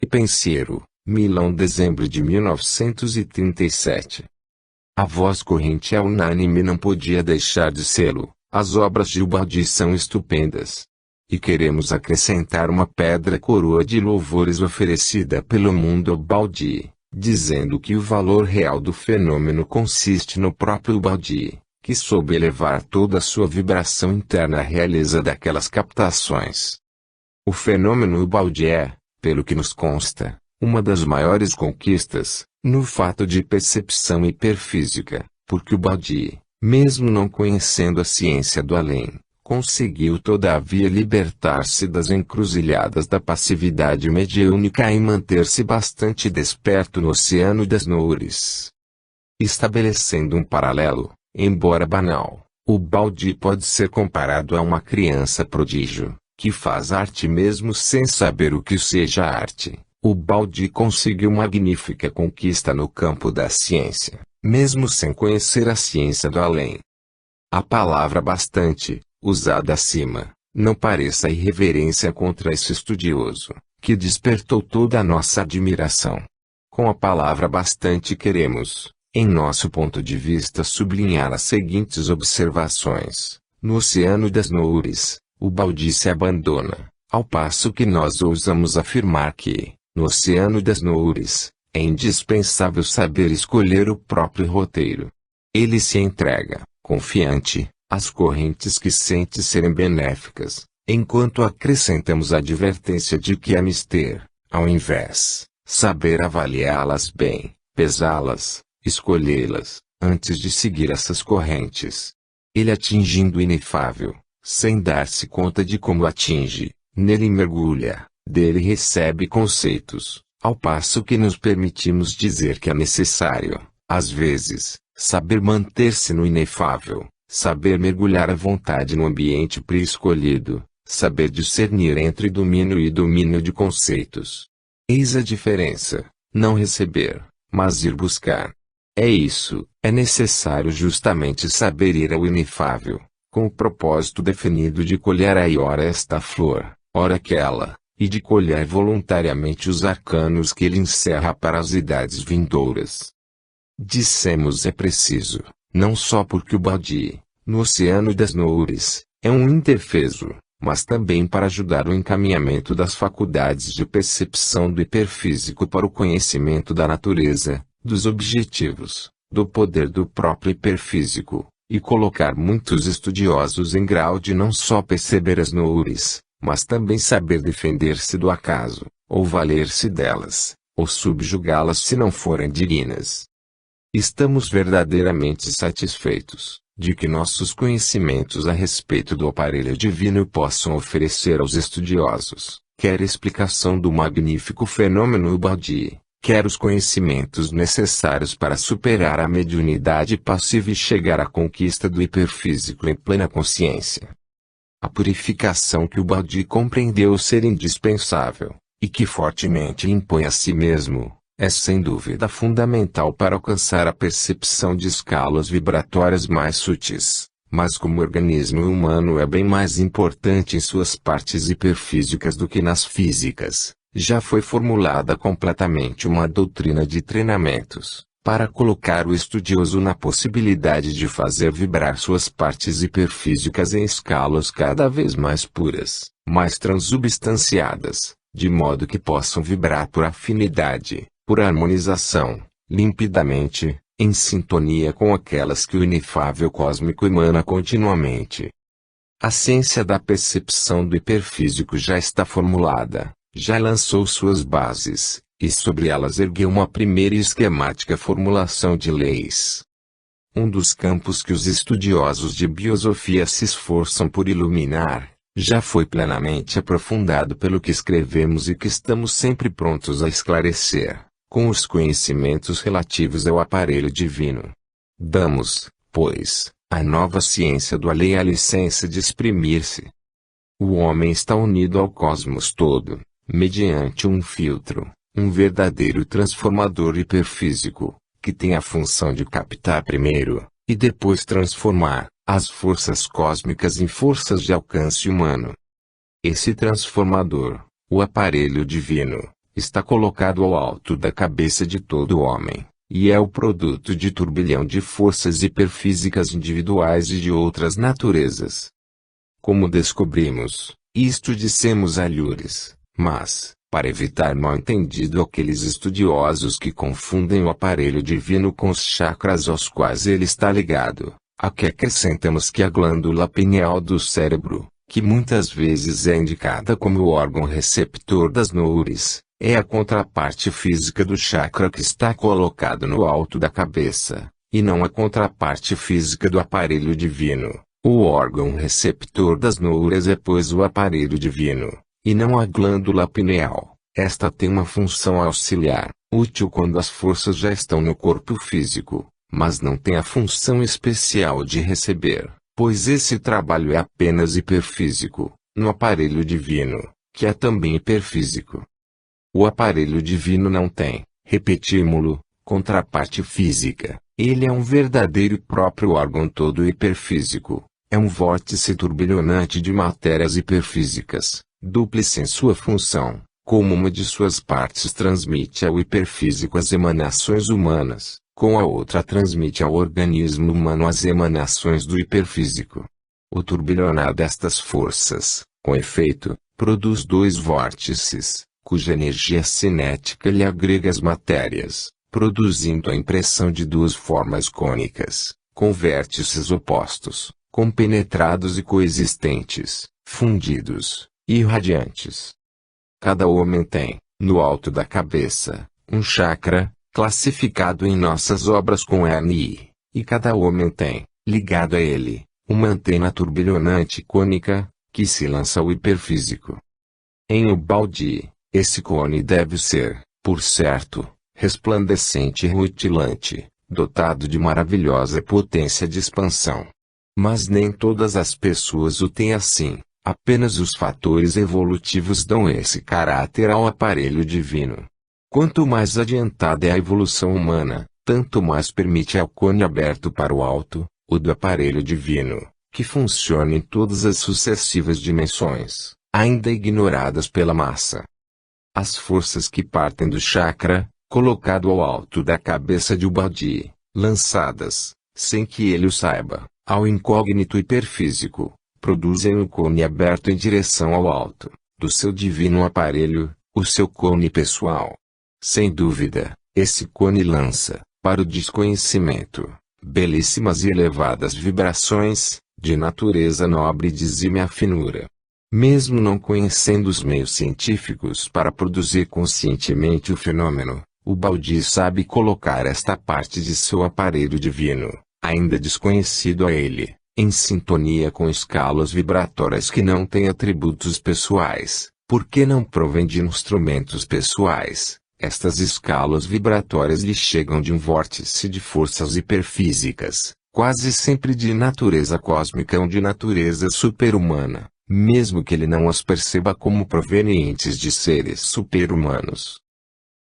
e Pensiero, Milão, dezembro de 1937. A voz corrente é unânime e não podia deixar de sê-lo. As obras de Ubaldi são estupendas. E queremos acrescentar uma pedra coroa de louvores oferecida pelo mundo ao Ubaldi, dizendo que o valor real do fenômeno consiste no próprio Ubaldi, que soube elevar toda a sua vibração interna à realeza daquelas captações. O fenômeno Ubaldi é, pelo que nos consta, uma das maiores conquistas, no fato de percepção hiperfísica, porque Ubaldi, mesmo não conhecendo a ciência do além, conseguiu todavia libertar-se das encruzilhadas da passividade mediúnica e manter-se bastante desperto no oceano das Noures. Estabelecendo um paralelo, embora banal, Ubaldi pode ser comparado a uma criança prodígio, que faz arte mesmo sem saber o que seja arte. Ubaldi conseguiu magnífica conquista no campo da ciência, mesmo sem conhecer a ciência do além. A palavra bastante, usada acima, não pareça irreverência contra esse estudioso, que despertou toda a nossa admiração. Com a palavra bastante queremos, em nosso ponto de vista, sublinhar as seguintes observações. No oceano das Noures, Ubaldi se abandona, ao passo que nós ousamos afirmar que, no oceano das Noures, é indispensável saber escolher o próprio roteiro. Ele se entrega, confiante, às correntes que sente serem benéficas, enquanto acrescentamos a advertência de que é mister, ao invés, saber avaliá-las bem, pesá-las, escolhê-las, antes de seguir essas correntes. Ele atingindo o inefável, sem dar-se conta de como atinge, nele mergulha, dele recebe conceitos, ao passo que nos permitimos dizer que é necessário, às vezes, saber manter-se no inefável, saber mergulhar à vontade no ambiente pré-escolhido, saber discernir entre domínio e domínio de conceitos. Eis a diferença, não receber, mas ir buscar. É isso, é necessário justamente saber ir ao inefável, com o propósito definido de colher aí ora esta flor, ora aquela, e de colher voluntariamente os arcanos que ele encerra para as idades vindouras. Dissemos é preciso, não só porque Ubaldi, no oceano das Noures, é um indefeso, mas também para ajudar o encaminhamento das faculdades de percepção do hiperfísico para o conhecimento da natureza, dos objetivos, do poder do próprio hiperfísico, e colocar muitos estudiosos em grau de não só perceber as Noures, mas também saber defender-se do acaso, ou valer-se delas, ou subjugá-las se não forem dignas. Estamos verdadeiramente satisfeitos, de que nossos conhecimentos a respeito do aparelho divino possam oferecer aos estudiosos, quer explicação do magnífico fenômeno Ubaldi, quer os conhecimentos necessários para superar a mediunidade passiva e chegar à conquista do hiperfísico em plena consciência. A purificação que Ubaldi compreendeu ser indispensável, e que fortemente impõe a si mesmo, é sem dúvida fundamental para alcançar a percepção de escalas vibratórias mais sutis, mas como organismo humano é bem mais importante em suas partes hiperfísicas do que nas físicas, já foi formulada completamente uma doutrina de treinamentos, para colocar o estudioso na possibilidade de fazer vibrar suas partes hiperfísicas em escalas cada vez mais puras, mais transubstanciadas, de modo que possam vibrar por afinidade, por harmonização, limpidamente, em sintonia com aquelas que o inefável cósmico emana continuamente. A ciência da percepção do hiperfísico já está formulada, já lançou suas bases, e sobre elas ergueu uma primeira e esquemática formulação de leis. Um dos campos que os estudiosos de biosofia se esforçam por iluminar, já foi plenamente aprofundado pelo que escrevemos e que estamos sempre prontos a esclarecer, com os conhecimentos relativos ao aparelho divino. Damos, pois, à nova ciência do além a licença de exprimir-se. O homem está unido ao cosmos todo, mediante um filtro, um verdadeiro transformador hiperfísico, que tem a função de captar primeiro, e depois transformar, as forças cósmicas em forças de alcance humano. Esse transformador, o aparelho divino, está colocado ao alto da cabeça de todo homem, e é o produto de turbilhão de forças hiperfísicas individuais e de outras naturezas. Como descobrimos, isto dissemos alhures, mas, para evitar mal-entendido aqueles estudiosos que confundem o aparelho divino com os chakras aos quais ele está ligado, aqui acrescentamos que a glândula pineal do cérebro, que muitas vezes é indicada como o órgão receptor das noures, é a contraparte física do chakra que está colocado no alto da cabeça, e não a contraparte física do aparelho divino. O órgão receptor das noures é pois o aparelho divino, e não a glândula pineal. Esta tem uma função auxiliar, útil quando as forças já estão no corpo físico, mas não tem a função especial de receber, pois esse trabalho é apenas hiperfísico, no aparelho divino, que é também hiperfísico. O aparelho divino não tem, repetímo-lo, contraparte física. Ele é um verdadeiro e próprio órgão todo hiperfísico. É um vórtice turbilhonante de matérias hiperfísicas, dúplice em sua função, como uma de suas partes transmite ao hiperfísico as emanações humanas, com a outra transmite ao organismo humano as emanações do hiperfísico. O turbilhonar destas forças, com efeito, produz dois vórtices, cuja energia cinética lhe agrega as matérias, produzindo a impressão de duas formas cônicas, com vértices opostos, compenetrados e coexistentes, fundidos, irradiantes. Cada homem tem, no alto da cabeça, um chakra, classificado em nossas obras com NI, e cada homem tem, ligado a ele, uma antena turbilhonante cônica, que se lança ao hiperfísico. Em Ubaldi, esse cone deve ser, por certo, resplandecente e rutilante, dotado de maravilhosa potência de expansão. Mas nem todas as pessoas o têm assim, apenas os fatores evolutivos dão esse caráter ao aparelho divino. Quanto mais adiantada é a evolução humana, tanto mais permite ao cone aberto para o alto, o do aparelho divino, que funciona em todas as sucessivas dimensões, ainda ignoradas pela massa. As forças que partem do chakra, colocado ao alto da cabeça de Ubaldi, lançadas, sem que ele o saiba, ao incógnito hiperfísico, produzem o cone aberto em direção ao alto, do seu divino aparelho, o seu cone pessoal. Sem dúvida, esse cone lança, para o desconhecimento, belíssimas e elevadas vibrações, de natureza nobre e de exímia finura. Mesmo não conhecendo os meios científicos para produzir conscientemente o fenômeno, Ubaldi sabe colocar esta parte de seu aparelho divino, ainda desconhecido a ele, em sintonia com escalas vibratórias que não têm atributos pessoais, porque não provém de instrumentos pessoais. Estas escalas vibratórias lhe chegam de um vórtice de forças hiperfísicas, quase sempre de natureza cósmica ou de natureza superhumana, mesmo que ele não as perceba como provenientes de seres super-humanos.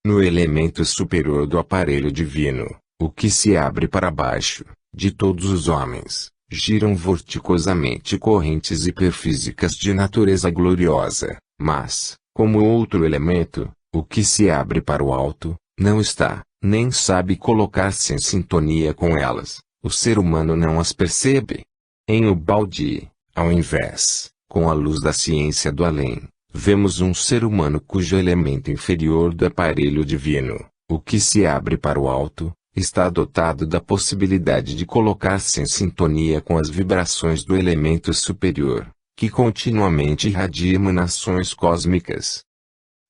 No elemento superior do aparelho divino, o que se abre para baixo, de todos os homens, giram vorticosamente correntes hiperfísicas de natureza gloriosa, mas, como outro elemento, o que se abre para o alto, não está, nem sabe colocar-se em sintonia com elas, o ser humano não as percebe. Em Ubaldi, ao invés, com a luz da ciência do além, vemos um ser humano cujo elemento inferior do aparelho divino, o que se abre para o alto, está dotado da possibilidade de colocar-se em sintonia com as vibrações do elemento superior, que continuamente irradia emanações cósmicas.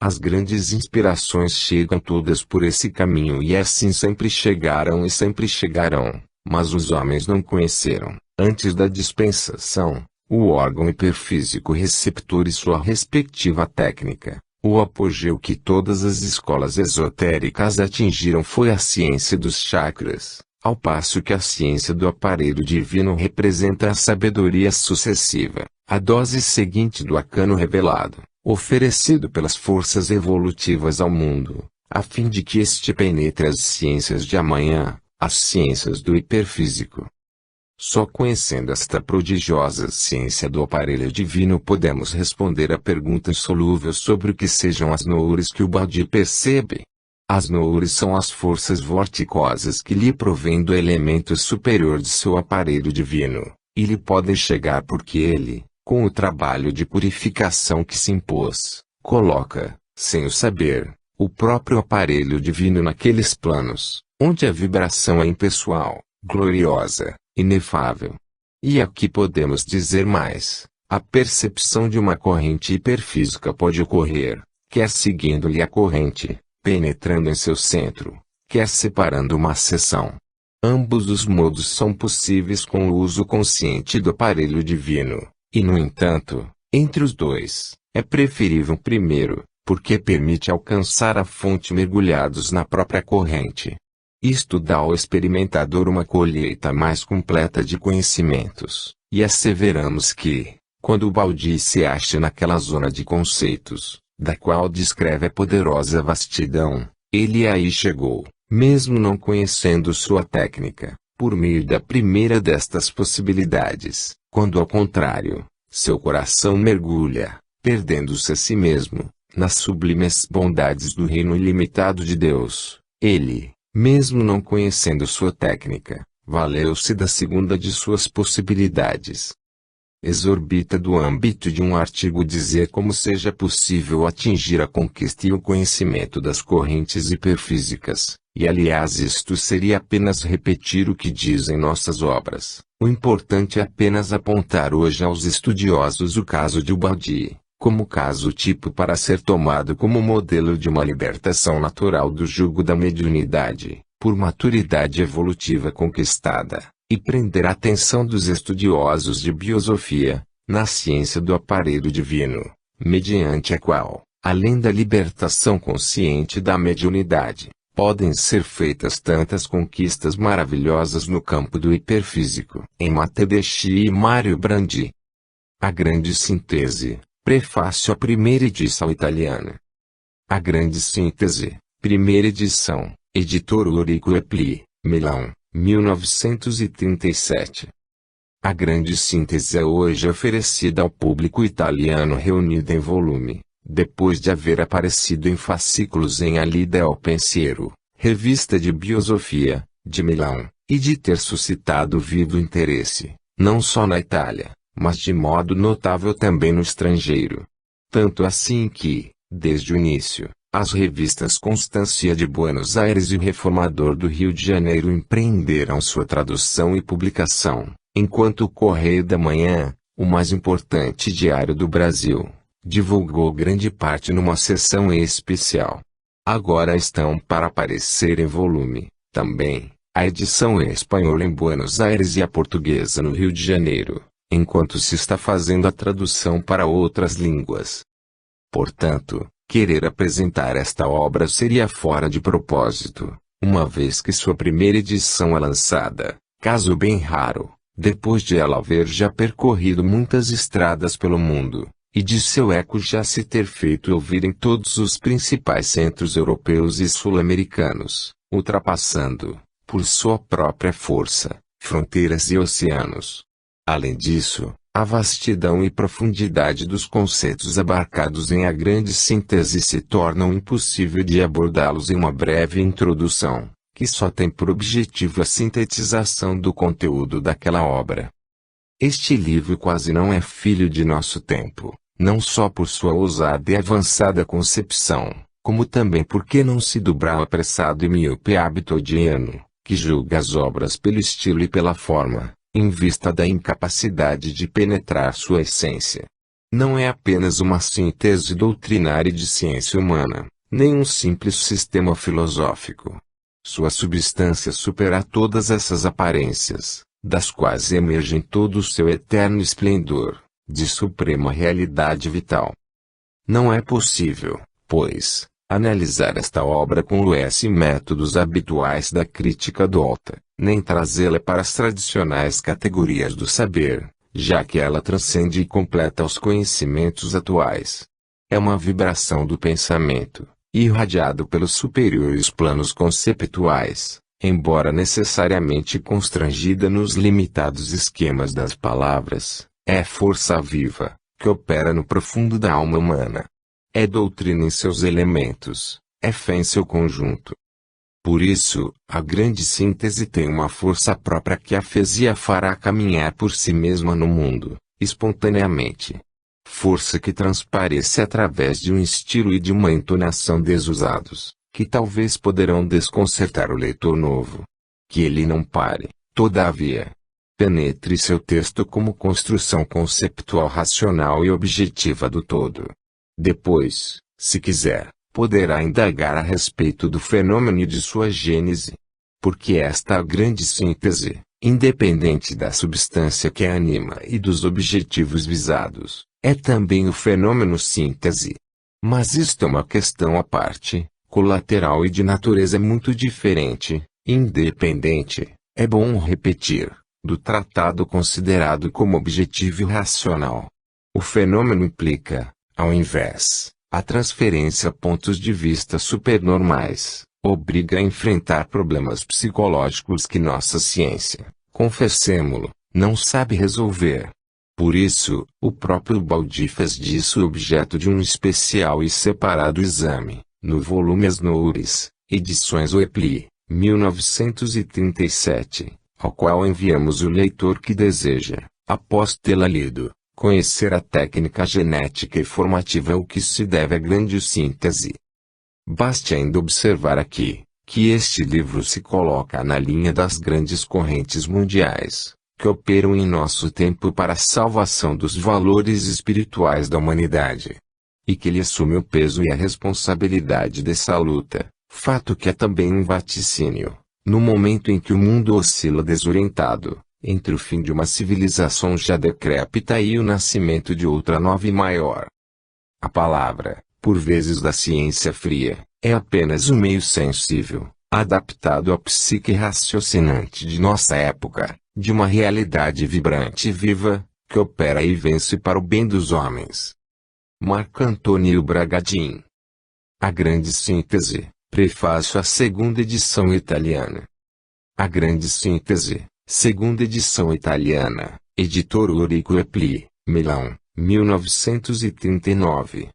As grandes inspirações chegam todas por esse caminho e assim sempre chegaram e sempre chegarão, mas os homens não conheceram, antes da dispensação, o órgão hiperfísico receptor e sua respectiva técnica. O apogeu que todas as escolas esotéricas atingiram foi a ciência dos chakras, ao passo que a ciência do aparelho divino representa a sabedoria sucessiva, a dose seguinte do arcano revelado, oferecido pelas forças evolutivas ao mundo, a fim de que este penetre as ciências de amanhã, as ciências do hiperfísico. Só conhecendo esta prodigiosa ciência do aparelho divino podemos responder à pergunta insolúvel sobre o que sejam as noures que o Badi percebe. As noures são as forças vorticosas que lhe provêm do elemento superior de seu aparelho divino, e lhe podem chegar porque ele, com o trabalho de purificação que se impôs, coloca, sem o saber, o próprio aparelho divino naqueles planos, onde a vibração é impessoal, gloriosa, inefável. E aqui podemos dizer mais: a percepção de uma corrente hiperfísica pode ocorrer, quer seguindo-lhe a corrente, penetrando em seu centro, quer separando uma seção. Ambos os modos são possíveis com o uso consciente do aparelho divino, e no entanto, entre os dois, é preferível o primeiro, porque permite alcançar a fonte mergulhados na própria corrente. Isto dá ao experimentador uma colheita mais completa de conhecimentos, e asseveramos que, quando o Badi se acha naquela zona de conceitos, da qual descreve a poderosa vastidão, ele aí chegou, mesmo não conhecendo sua técnica, por meio da primeira destas possibilidades, quando ao contrário, seu coração mergulha, perdendo-se a si mesmo, nas sublimes bondades do reino ilimitado de Deus, ele, mesmo não conhecendo sua técnica, valeu-se da segunda de suas possibilidades. Exorbita do âmbito de um artigo dizer como seja possível atingir a conquista e o conhecimento das correntes hiperfísicas, e aliás isto seria apenas repetir o que dizem nossas obras. O importante é apenas apontar hoje aos estudiosos o caso de Badi, como caso tipo para ser tomado como modelo de uma libertação natural do jugo da mediunidade, por maturidade evolutiva conquistada, e prender a atenção dos estudiosos de biosofia, na ciência do aparelho divino, mediante a qual, além da libertação consciente da mediunidade, podem ser feitas tantas conquistas maravilhosas no campo do hiperfísico. Em Matedeschi e Mário Brandi. A Grande Síntese, prefácio à primeira edição italiana. A Grande Síntese, primeira edição, editor Ulrico Epli, Milão, 1937. A Grande Síntese é hoje oferecida ao público italiano reunida em volume, depois de haver aparecido em fascículos em Alida ao Pensiero, revista de biosofia, de Milão, e de ter suscitado vivo interesse, não só na Itália, mas de modo notável também no estrangeiro. Tanto assim que, desde o início, as revistas Constância de Buenos Aires e o Reformador do Rio de Janeiro empreenderam sua tradução e publicação, enquanto o Correio da Manhã, o mais importante diário do Brasil, divulgou grande parte numa seção especial. Agora estão para aparecer em volume, também, a edição espanhola em Buenos Aires e a portuguesa no Rio de Janeiro, enquanto se está fazendo a tradução para outras línguas. Portanto, querer apresentar esta obra seria fora de propósito, uma vez que sua primeira edição é lançada, caso bem raro, depois de ela haver já percorrido muitas estradas pelo mundo, e de seu eco já se ter feito ouvir em todos os principais centros europeus e sul-americanos, ultrapassando, por sua própria força, fronteiras e oceanos. Além disso, a vastidão e profundidade dos conceitos abarcados em A Grande Síntese se tornam impossível de abordá-los em uma breve introdução, que só tem por objetivo a sintetização do conteúdo daquela obra. Este livro quase não é filho de nosso tempo, não só por sua ousada e avançada concepção, como também porque não se dobra ao apressado e míope hábito odiano, que julga as obras pelo estilo e pela forma, em vista da incapacidade de penetrar sua essência. Não é apenas uma síntese doutrinária de ciência humana, nem um simples sistema filosófico. Sua substância supera todas essas aparências, das quais emergem todo o seu eterno esplendor, de suprema realidade vital. Não é possível, pois, analisar esta obra com os métodos habituais da crítica douta, nem trazê-la para as tradicionais categorias do saber, já que ela transcende e completa os conhecimentos atuais. É uma vibração do pensamento, irradiado pelos superiores planos conceptuais, embora necessariamente constrangida nos limitados esquemas das palavras, é força viva, que opera no profundo da alma humana. É doutrina em seus elementos, é fé em seu conjunto. Por isso, a grande síntese tem uma força própria que a fez e a fará caminhar por si mesma no mundo, espontaneamente. Força que transparece através de um estilo e de uma entonação desusados, que talvez poderão desconcertar o leitor novo. Que ele não pare, todavia. Penetre seu texto como construção conceptual racional e objetiva do todo. Depois, se quiser, poderá indagar a respeito do fenômeno e de sua gênese. Porque esta grande síntese, independente da substância que a anima e dos objetivos visados, é também o fenômeno síntese. Mas isto é uma questão à parte, colateral e de natureza muito diferente, independente, é bom repetir, do tratado considerado como objetivo e racional. O fenômeno implica, ao invés, a transferência a pontos de vista supernormais, obriga a enfrentar problemas psicológicos que nossa ciência, confessemo-lo, não sabe resolver. Por isso, o próprio Baldry fez disso objeto de um especial e separado exame, no volume As Noures, Edições Oepli, 1937, ao qual enviamos o leitor que deseja, após tê-la lido, conhecer a técnica genética e formativa o que se deve à grande síntese. Baste ainda observar aqui, que este livro se coloca na linha das grandes correntes mundiais, que operam em nosso tempo para a salvação dos valores espirituais da humanidade. E que ele assume o peso e a responsabilidade dessa luta, fato que é também um vaticínio, no momento em que o mundo oscila desorientado, entre o fim de uma civilização já decrépita e o nascimento de outra nova e maior. A palavra, por vezes da ciência fria, é apenas um meio sensível, adaptado à psique raciocinante de nossa época, de uma realidade vibrante e viva, que opera e vence para o bem dos homens. Marco Antônio Bragadin. A Grande Síntese, prefácio à segunda edição italiana. A Grande Síntese, segunda edição italiana, editor Ulrico Oepli, Milão, 1939.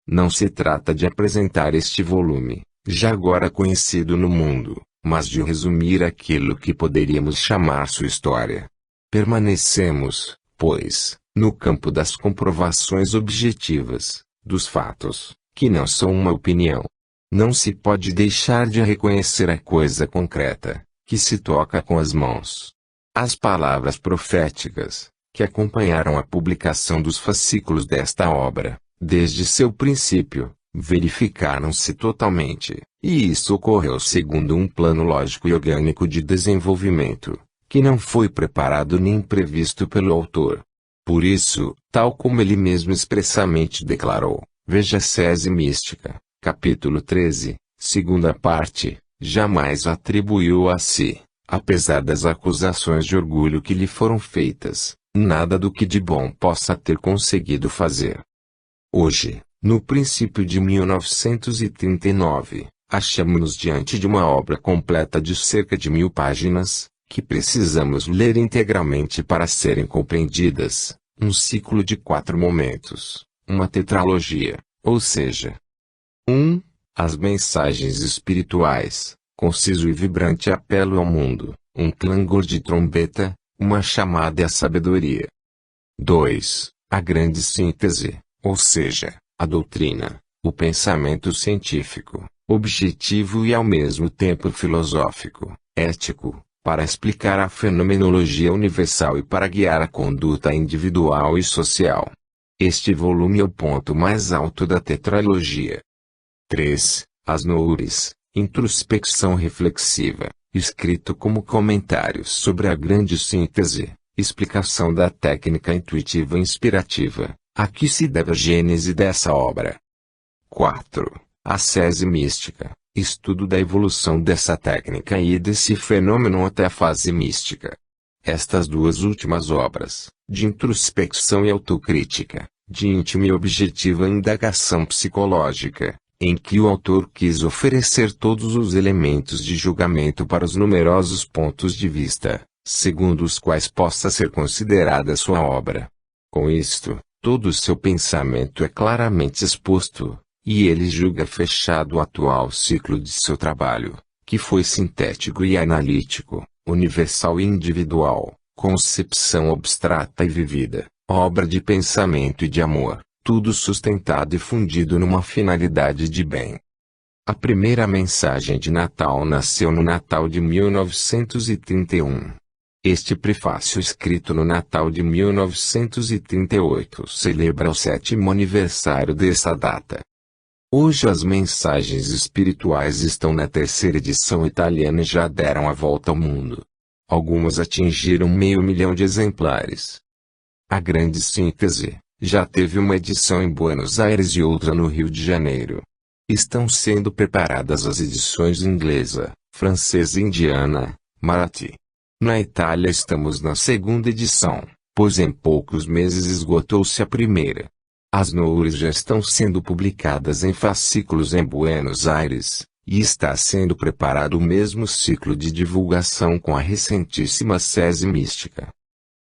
Não se trata de apresentar este volume, já agora conhecido no mundo, mas de resumir aquilo que poderíamos chamar sua história. Permanecemos, pois, no campo das comprovações objetivas, dos fatos, que não são uma opinião. Não se pode deixar de reconhecer a coisa concreta, que se toca com as mãos. As palavras proféticas, que acompanharam a publicação dos fascículos desta obra, desde seu princípio, verificaram-se totalmente, e isso ocorreu segundo um plano lógico e orgânico de desenvolvimento, que não foi preparado nem previsto pelo autor. Por isso, tal como ele mesmo expressamente declarou, veja Sese Mística, capítulo 13, segunda parte, jamais atribuiu a si, apesar das acusações de orgulho que lhe foram feitas, nada do que de bom possa ter conseguido fazer. Hoje, no princípio de 1939, achamos-nos diante de uma obra completa de cerca de 1000 páginas, que precisamos ler integralmente para serem compreendidas, um ciclo de 4 momentos, uma tetralogia, ou seja, 1. As mensagens espirituais, conciso e vibrante apelo ao mundo, um clangor de trombeta, uma chamada à sabedoria. 2. A grande síntese, ou seja, a doutrina, o pensamento científico, objetivo e ao mesmo tempo filosófico, ético, para explicar a fenomenologia universal e para guiar a conduta individual e social. Este volume é o ponto mais alto da tetralogia. 3. As Noures, introspecção reflexiva, escrito como comentários sobre a grande síntese, explicação da técnica intuitiva e inspirativa, a que se deve a gênese dessa obra. 4. A Sese Mística, estudo da evolução dessa técnica e desse fenômeno até a fase mística. Estas duas últimas obras, de introspecção e autocrítica, de íntima e objetiva indagação psicológica, em que o autor quis oferecer todos os elementos de julgamento para os numerosos pontos de vista, segundo os quais possa ser considerada sua obra. Com isto, todo o seu pensamento é claramente exposto, e ele julga fechado o atual ciclo de seu trabalho, que foi sintético e analítico, universal e individual, concepção abstrata e vivida, obra de pensamento e de amor, tudo sustentado e fundido numa finalidade de bem. A primeira mensagem de Natal nasceu no Natal de 1931. Este prefácio escrito no Natal de 1938 celebra o 7º aniversário dessa data. Hoje as mensagens espirituais estão na 3ª edição italiana e já deram a volta ao mundo. Algumas atingiram 500.000 de exemplares. A Grande Síntese já teve uma edição em Buenos Aires e outra no Rio de Janeiro. Estão sendo preparadas as edições inglesa, francesa e indiana, Marathi. Na Itália estamos na 2ª edição, pois em poucos meses esgotou-se a primeira. As noures já estão sendo publicadas em fascículos em Buenos Aires, e está sendo preparado o mesmo ciclo de divulgação com a recentíssima Sese Mística.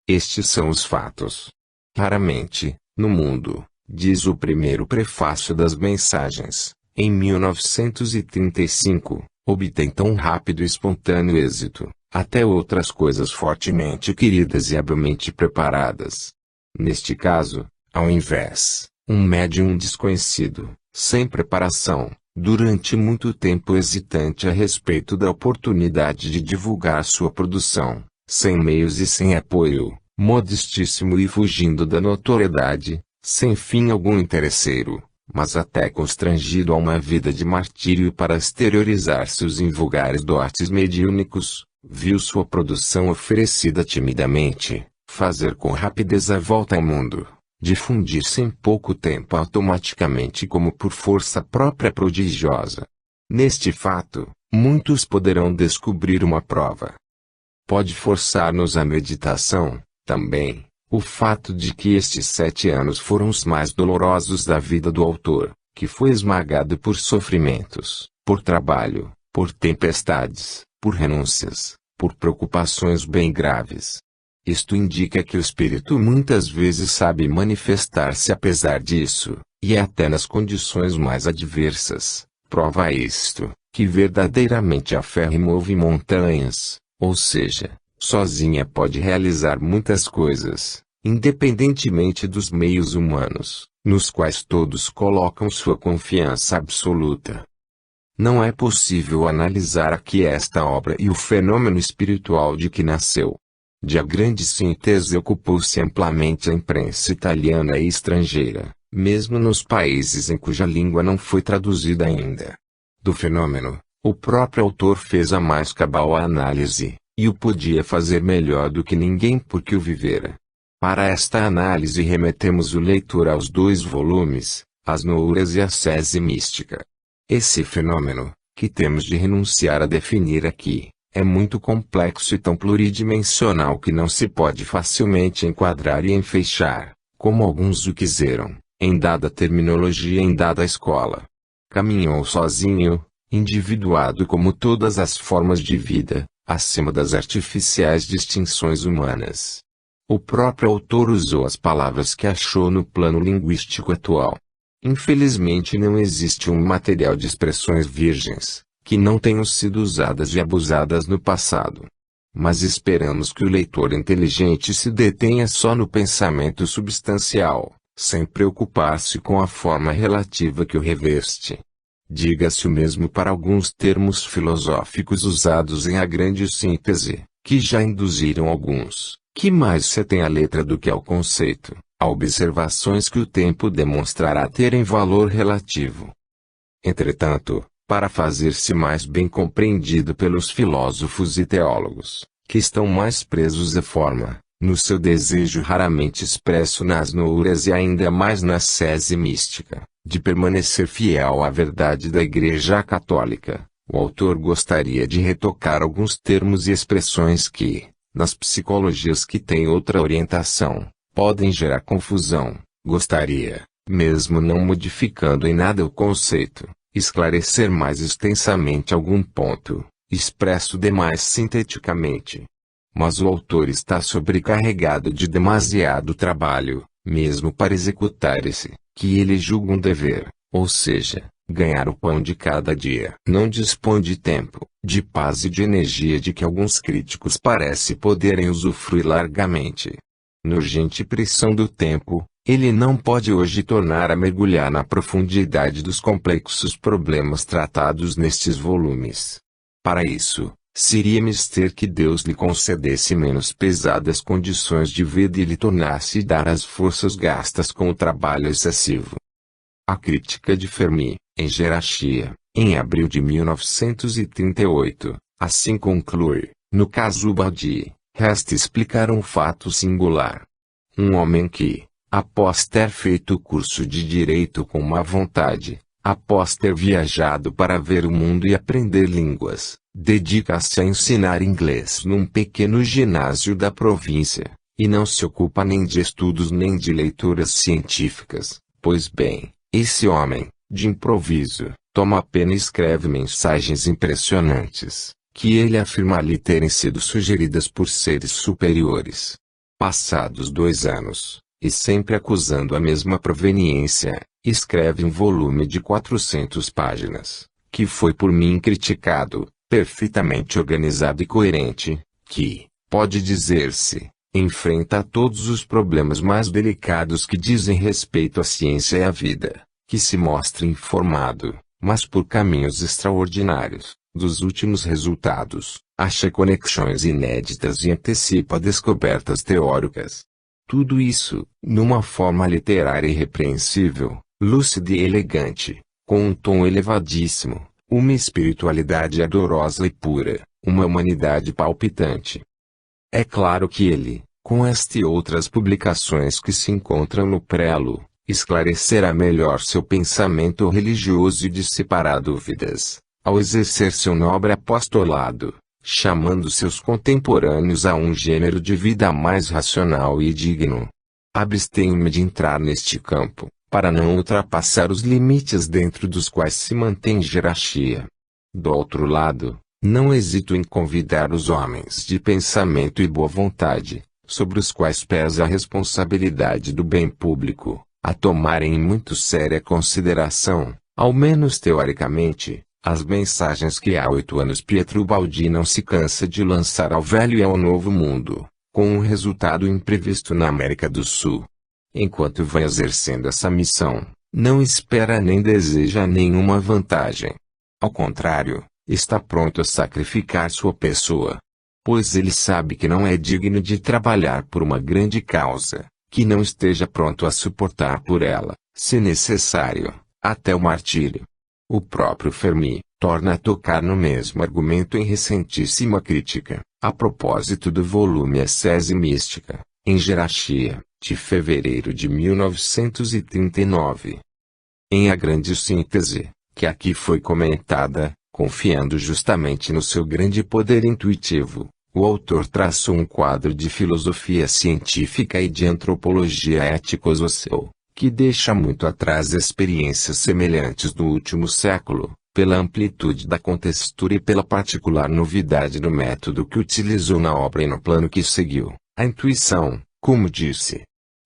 Estes são os fatos. Raramente, no mundo, diz o primeiro prefácio das mensagens, em 1935, obtém tão rápido e espontâneo êxito, até outras coisas fortemente queridas e habilmente preparadas. Neste caso, ao invés, um médium desconhecido, sem preparação, durante muito tempo hesitante a respeito da oportunidade de divulgar sua produção, sem meios e sem apoio, modestíssimo e fugindo da notoriedade, sem fim algum interesseiro, mas até constrangido a uma vida de martírio para exteriorizar seus invulgares dotes mediúnicos, viu sua produção oferecida timidamente, fazer com rapidez a volta ao mundo, difundir-se em pouco tempo automaticamente como por força própria prodigiosa. Neste fato, muitos poderão descobrir uma prova. Pode forçar-nos à meditação, também, o fato de que estes 7 anos foram os mais dolorosos da vida do autor, que foi esmagado por sofrimentos, por trabalho, por tempestades, por renúncias, por preocupações bem graves. Isto indica que o espírito muitas vezes sabe manifestar-se apesar disso, e até nas condições mais adversas. Prova isto, que verdadeiramente a fé remove montanhas, ou seja, sozinha pode realizar muitas coisas, independentemente dos meios humanos, nos quais todos colocam sua confiança absoluta. Não é possível analisar aqui esta obra e o fenômeno espiritual de que nasceu. De A Grande Síntese ocupou-se amplamente a imprensa italiana e estrangeira, mesmo nos países em cuja língua não foi traduzida ainda. Do fenômeno, o próprio autor fez a mais cabal análise, e o podia fazer melhor do que ninguém porque o vivera. Para esta análise remetemos o leitor aos 2 volumes, As Nouras e a Sese Mística. Esse fenômeno, que temos de renunciar a definir aqui, é muito complexo e tão pluridimensional que não se pode facilmente enquadrar e enfeixar, como alguns o quiseram, em dada terminologia em dada escola. Caminhou sozinho, individuado como todas as formas de vida, acima das artificiais distinções humanas. O próprio autor usou as palavras que achou no plano linguístico atual. Infelizmente não existe um material de expressões virgens, que não tenham sido usadas e abusadas no passado. Mas esperamos que o leitor inteligente se detenha só no pensamento substancial, sem preocupar-se com a forma relativa que o reveste. Diga-se o mesmo para alguns termos filosóficos usados em A Grande Síntese, que já induziram alguns, que mais se tem à letra do que ao conceito, a observações que o tempo demonstrará terem valor relativo. Entretanto, para fazer-se mais bem compreendido pelos filósofos e teólogos, que estão mais presos à forma, no seu desejo raramente expresso nas Nouras e ainda mais na Sese Mística, de permanecer fiel à verdade da Igreja Católica, o autor gostaria de retocar alguns termos e expressões que, nas psicologias que têm outra orientação, podem gerar confusão. Gostaria, mesmo não modificando em nada o conceito, esclarecer mais extensamente algum ponto, expresso demais sinteticamente. Mas o autor está sobrecarregado de demasiado trabalho, mesmo para executar esse, que ele julga um dever, ou seja, ganhar o pão de cada dia. Não dispõe de tempo, de paz e de energia de que alguns críticos parecem poderem usufruir largamente. Na urgente pressão do tempo, ele não pode hoje tornar a mergulhar na profundidade dos complexos problemas tratados nestes volumes. Para isso, seria mister que Deus lhe concedesse menos pesadas condições de vida e lhe tornasse dar as forças gastas com o trabalho excessivo. A crítica de Fermi, em Gerarchia, em abril de 1938, assim conclui: no caso Badi, resta explicar um fato singular. Um homem que, após ter feito o curso de Direito com má vontade, após ter viajado para ver o mundo e aprender línguas, dedica-se a ensinar inglês num pequeno ginásio da província, e não se ocupa nem de estudos nem de leituras científicas. Pois bem, esse homem, de improviso, toma a pena e escreve mensagens impressionantes, que ele afirma lhe terem sido sugeridas por seres superiores. Passados 2 anos, e sempre acusando a mesma proveniência, escreve um volume de 400 páginas, que foi por mim criticado, perfeitamente organizado e coerente, que, pode dizer-se, enfrenta todos os problemas mais delicados que dizem respeito à ciência e à vida, que se mostra informado, mas por caminhos extraordinários, dos últimos resultados, acha conexões inéditas e antecipa descobertas teóricas. Tudo isso, numa forma literária irrepreensível, lúcida e elegante, com um tom elevadíssimo, uma espiritualidade ardorosa e pura, uma humanidade palpitante. É claro que ele, com esta e outras publicações que se encontram no prelo, esclarecerá melhor seu pensamento religioso e dissipará dúvidas, ao exercer seu nobre apostolado, chamando seus contemporâneos a um gênero de vida mais racional e digno. Abstenho-me de entrar neste campo, para não ultrapassar os limites dentro dos quais se mantém Gerarchia. Do outro lado, não hesito em convidar os homens de pensamento e boa vontade, sobre os quais pesa a responsabilidade do bem público, a tomarem em muito séria consideração, ao menos teoricamente, as mensagens que há 8 anos Pietro Baldi não se cansa de lançar ao velho e ao novo mundo, com um resultado imprevisto na América do Sul. Enquanto vai exercendo essa missão, não espera nem deseja nenhuma vantagem. Ao contrário, está pronto a sacrificar sua pessoa. Pois ele sabe que não é digno de trabalhar por uma grande causa, que não esteja pronto a suportar por ela, se necessário, até o martírio. O próprio Fermi torna a tocar no mesmo argumento em recentíssima crítica, a propósito do volume Ascese Mística, em Gerarchia, de fevereiro de 1939. Em A Grande Síntese, que aqui foi comentada, confiando justamente no seu grande poder intuitivo, o autor traçou um quadro de filosofia científica e de antropologia ético-social, que deixa muito atrás experiências semelhantes do último século, pela amplitude da contextura e pela particular novidade no método que utilizou na obra e no plano que seguiu. A intuição, como disse,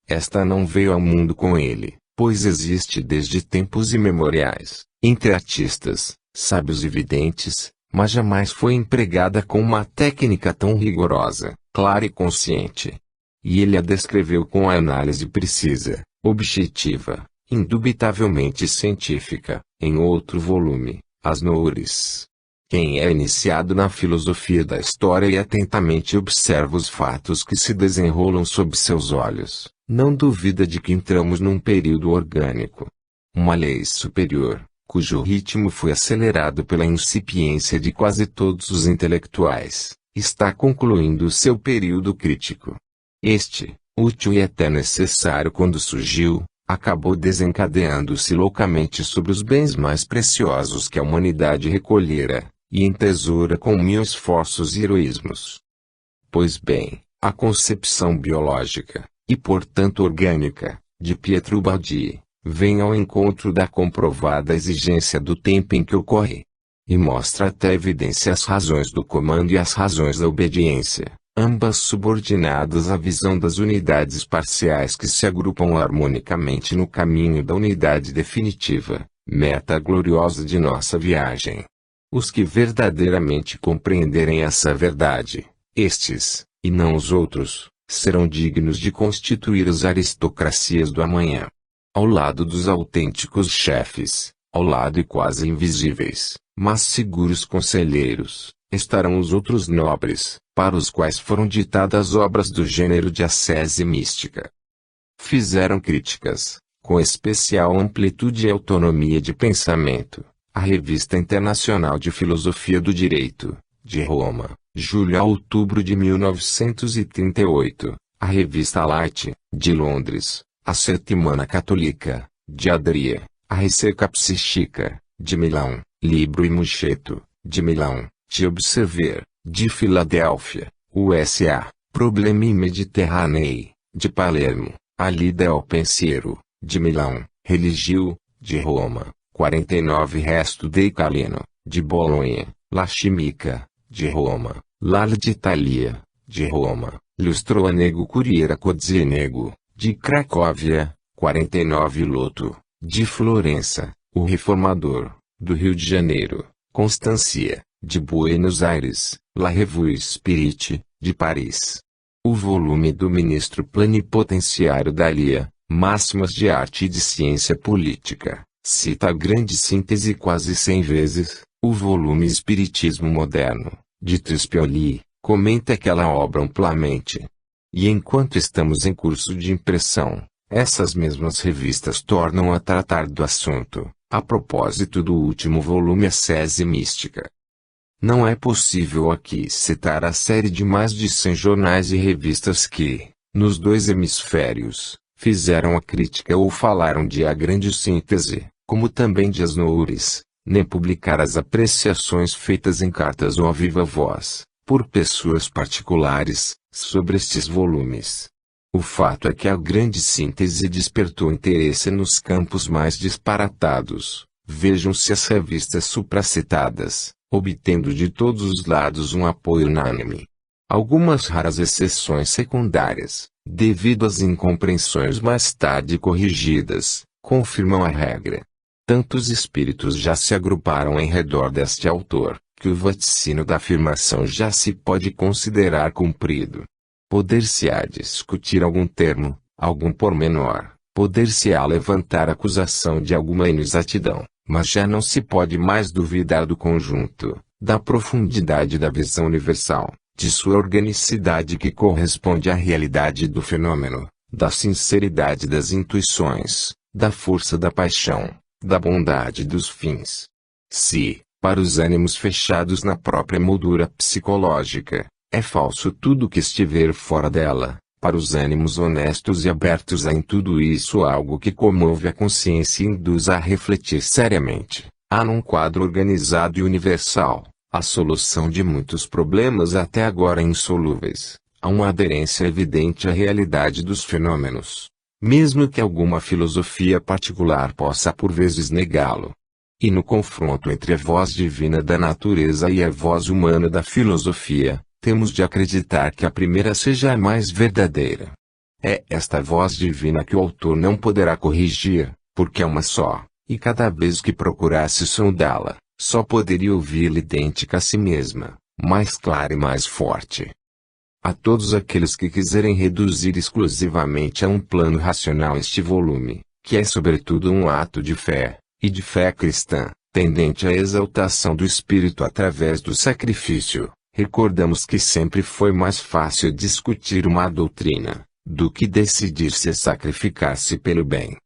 esta não veio ao mundo com ele, pois existe desde tempos imemoriais, entre artistas, sábios e videntes, mas jamais foi empregada com uma técnica tão rigorosa, clara e consciente. E ele a descreveu com a análise precisa, objetiva, indubitavelmente científica, em outro volume, As Noures. Quem é iniciado na filosofia da história e atentamente observa os fatos que se desenrolam sob seus olhos, não duvida de que entramos num período orgânico. Uma lei superior, cujo ritmo foi acelerado pela incipiência de quase todos os intelectuais, está concluindo seu período crítico. Este, útil e até necessário quando surgiu, acabou desencadeando-se loucamente sobre os bens mais preciosos que a humanidade recolhera, e entesoura com 1000 esforços e heroísmos. Pois bem, a concepção biológica, e portanto orgânica, de Pietro Baldi, vem ao encontro da comprovada exigência do tempo em que ocorre. E mostra até evidência as razões do comando e as razões da obediência, ambas subordinadas à visão das unidades parciais que se agrupam harmonicamente no caminho da unidade definitiva, meta gloriosa de nossa viagem. Os que verdadeiramente compreenderem essa verdade, estes, e não os outros, serão dignos de constituir as aristocracias do amanhã. Ao lado dos autênticos chefes, ao lado e quase invisíveis, mas seguros conselheiros, estarão os outros nobres, para os quais foram ditadas obras do gênero de ascese mística. Fizeram críticas, com especial amplitude e autonomia de pensamento, à Revista Internacional de Filosofia do Direito, de Roma, julho a outubro de 1938, à Revista Light, de Londres, a Settimana Cattolica, de Adria, a Ricerca Psíquica, de Milão, Libro e Mucheto, de Milão, de Observer, de Filadélfia, USA, Problemi Mediterranei, de Palermo, a Lida ao Pensiero, de Milão, Religio, de Roma, 49 Resto dei Caleno, de Bolonha, La Chimica, de Roma, L'Ala de Itália, de Roma, Lustro Nego Curiera Codzinego, de Cracóvia, 49 Loto, de Florença, O Reformador, do Rio de Janeiro, Constancia, de Buenos Aires, La Revue Spirit, de Paris. O volume do Ministro Plenipotenciário da Lia, Máximas de Arte e de Ciência Política, cita a grande síntese quase 100 vezes. O volume Espiritismo Moderno, de Trispioli, comenta aquela obra amplamente. E enquanto estamos em curso de impressão, essas mesmas revistas tornam a tratar do assunto, a propósito do último volume Ascese Mística. Não é possível aqui citar a série de mais de 100 jornais e revistas que, nos dois hemisférios, fizeram a crítica ou falaram de a grande síntese, como também de as noures, nem publicar as apreciações feitas em cartas ou a viva voz, por pessoas particulares, sobre estes volumes. O fato é que a grande síntese despertou interesse nos campos mais disparatados. Vejam-se as revistas supracitadas, obtendo de todos os lados um apoio unânime. Algumas raras exceções secundárias, devido às incompreensões mais tarde corrigidas, confirmam a regra. Tantos espíritos já se agruparam em redor deste autor, que o vaticínio da afirmação já se pode considerar cumprido. Poder-se-á discutir algum termo, algum pormenor, poder-se-á levantar acusação de alguma inexatidão, mas já não se pode mais duvidar do conjunto, da profundidade da visão universal, de sua organicidade que corresponde à realidade do fenômeno, da sinceridade das intuições, da força da paixão, da bondade dos fins. Se, para os ânimos fechados na própria moldura psicológica, é falso tudo que estiver fora dela, para os ânimos honestos e abertos a em tudo isso algo que comove a consciência e induz a refletir seriamente, há num quadro organizado e universal, a solução de muitos problemas até agora insolúveis, há uma aderência evidente à realidade dos fenômenos, mesmo que alguma filosofia particular possa por vezes negá-lo. E no confronto entre a voz divina da natureza e a voz humana da filosofia, temos de acreditar que a primeira seja a mais verdadeira. É esta voz divina que o autor não poderá corrigir, porque é uma só, e cada vez que procurasse sondá-la, só poderia ouvi-la idêntica a si mesma, mais clara e mais forte. A todos aqueles que quiserem reduzir exclusivamente a um plano racional este volume, que é sobretudo um ato de fé, e de fé cristã, tendente à exaltação do espírito através do sacrifício, recordamos que sempre foi mais fácil discutir uma doutrina, do que decidir-se a sacrificar-se pelo bem.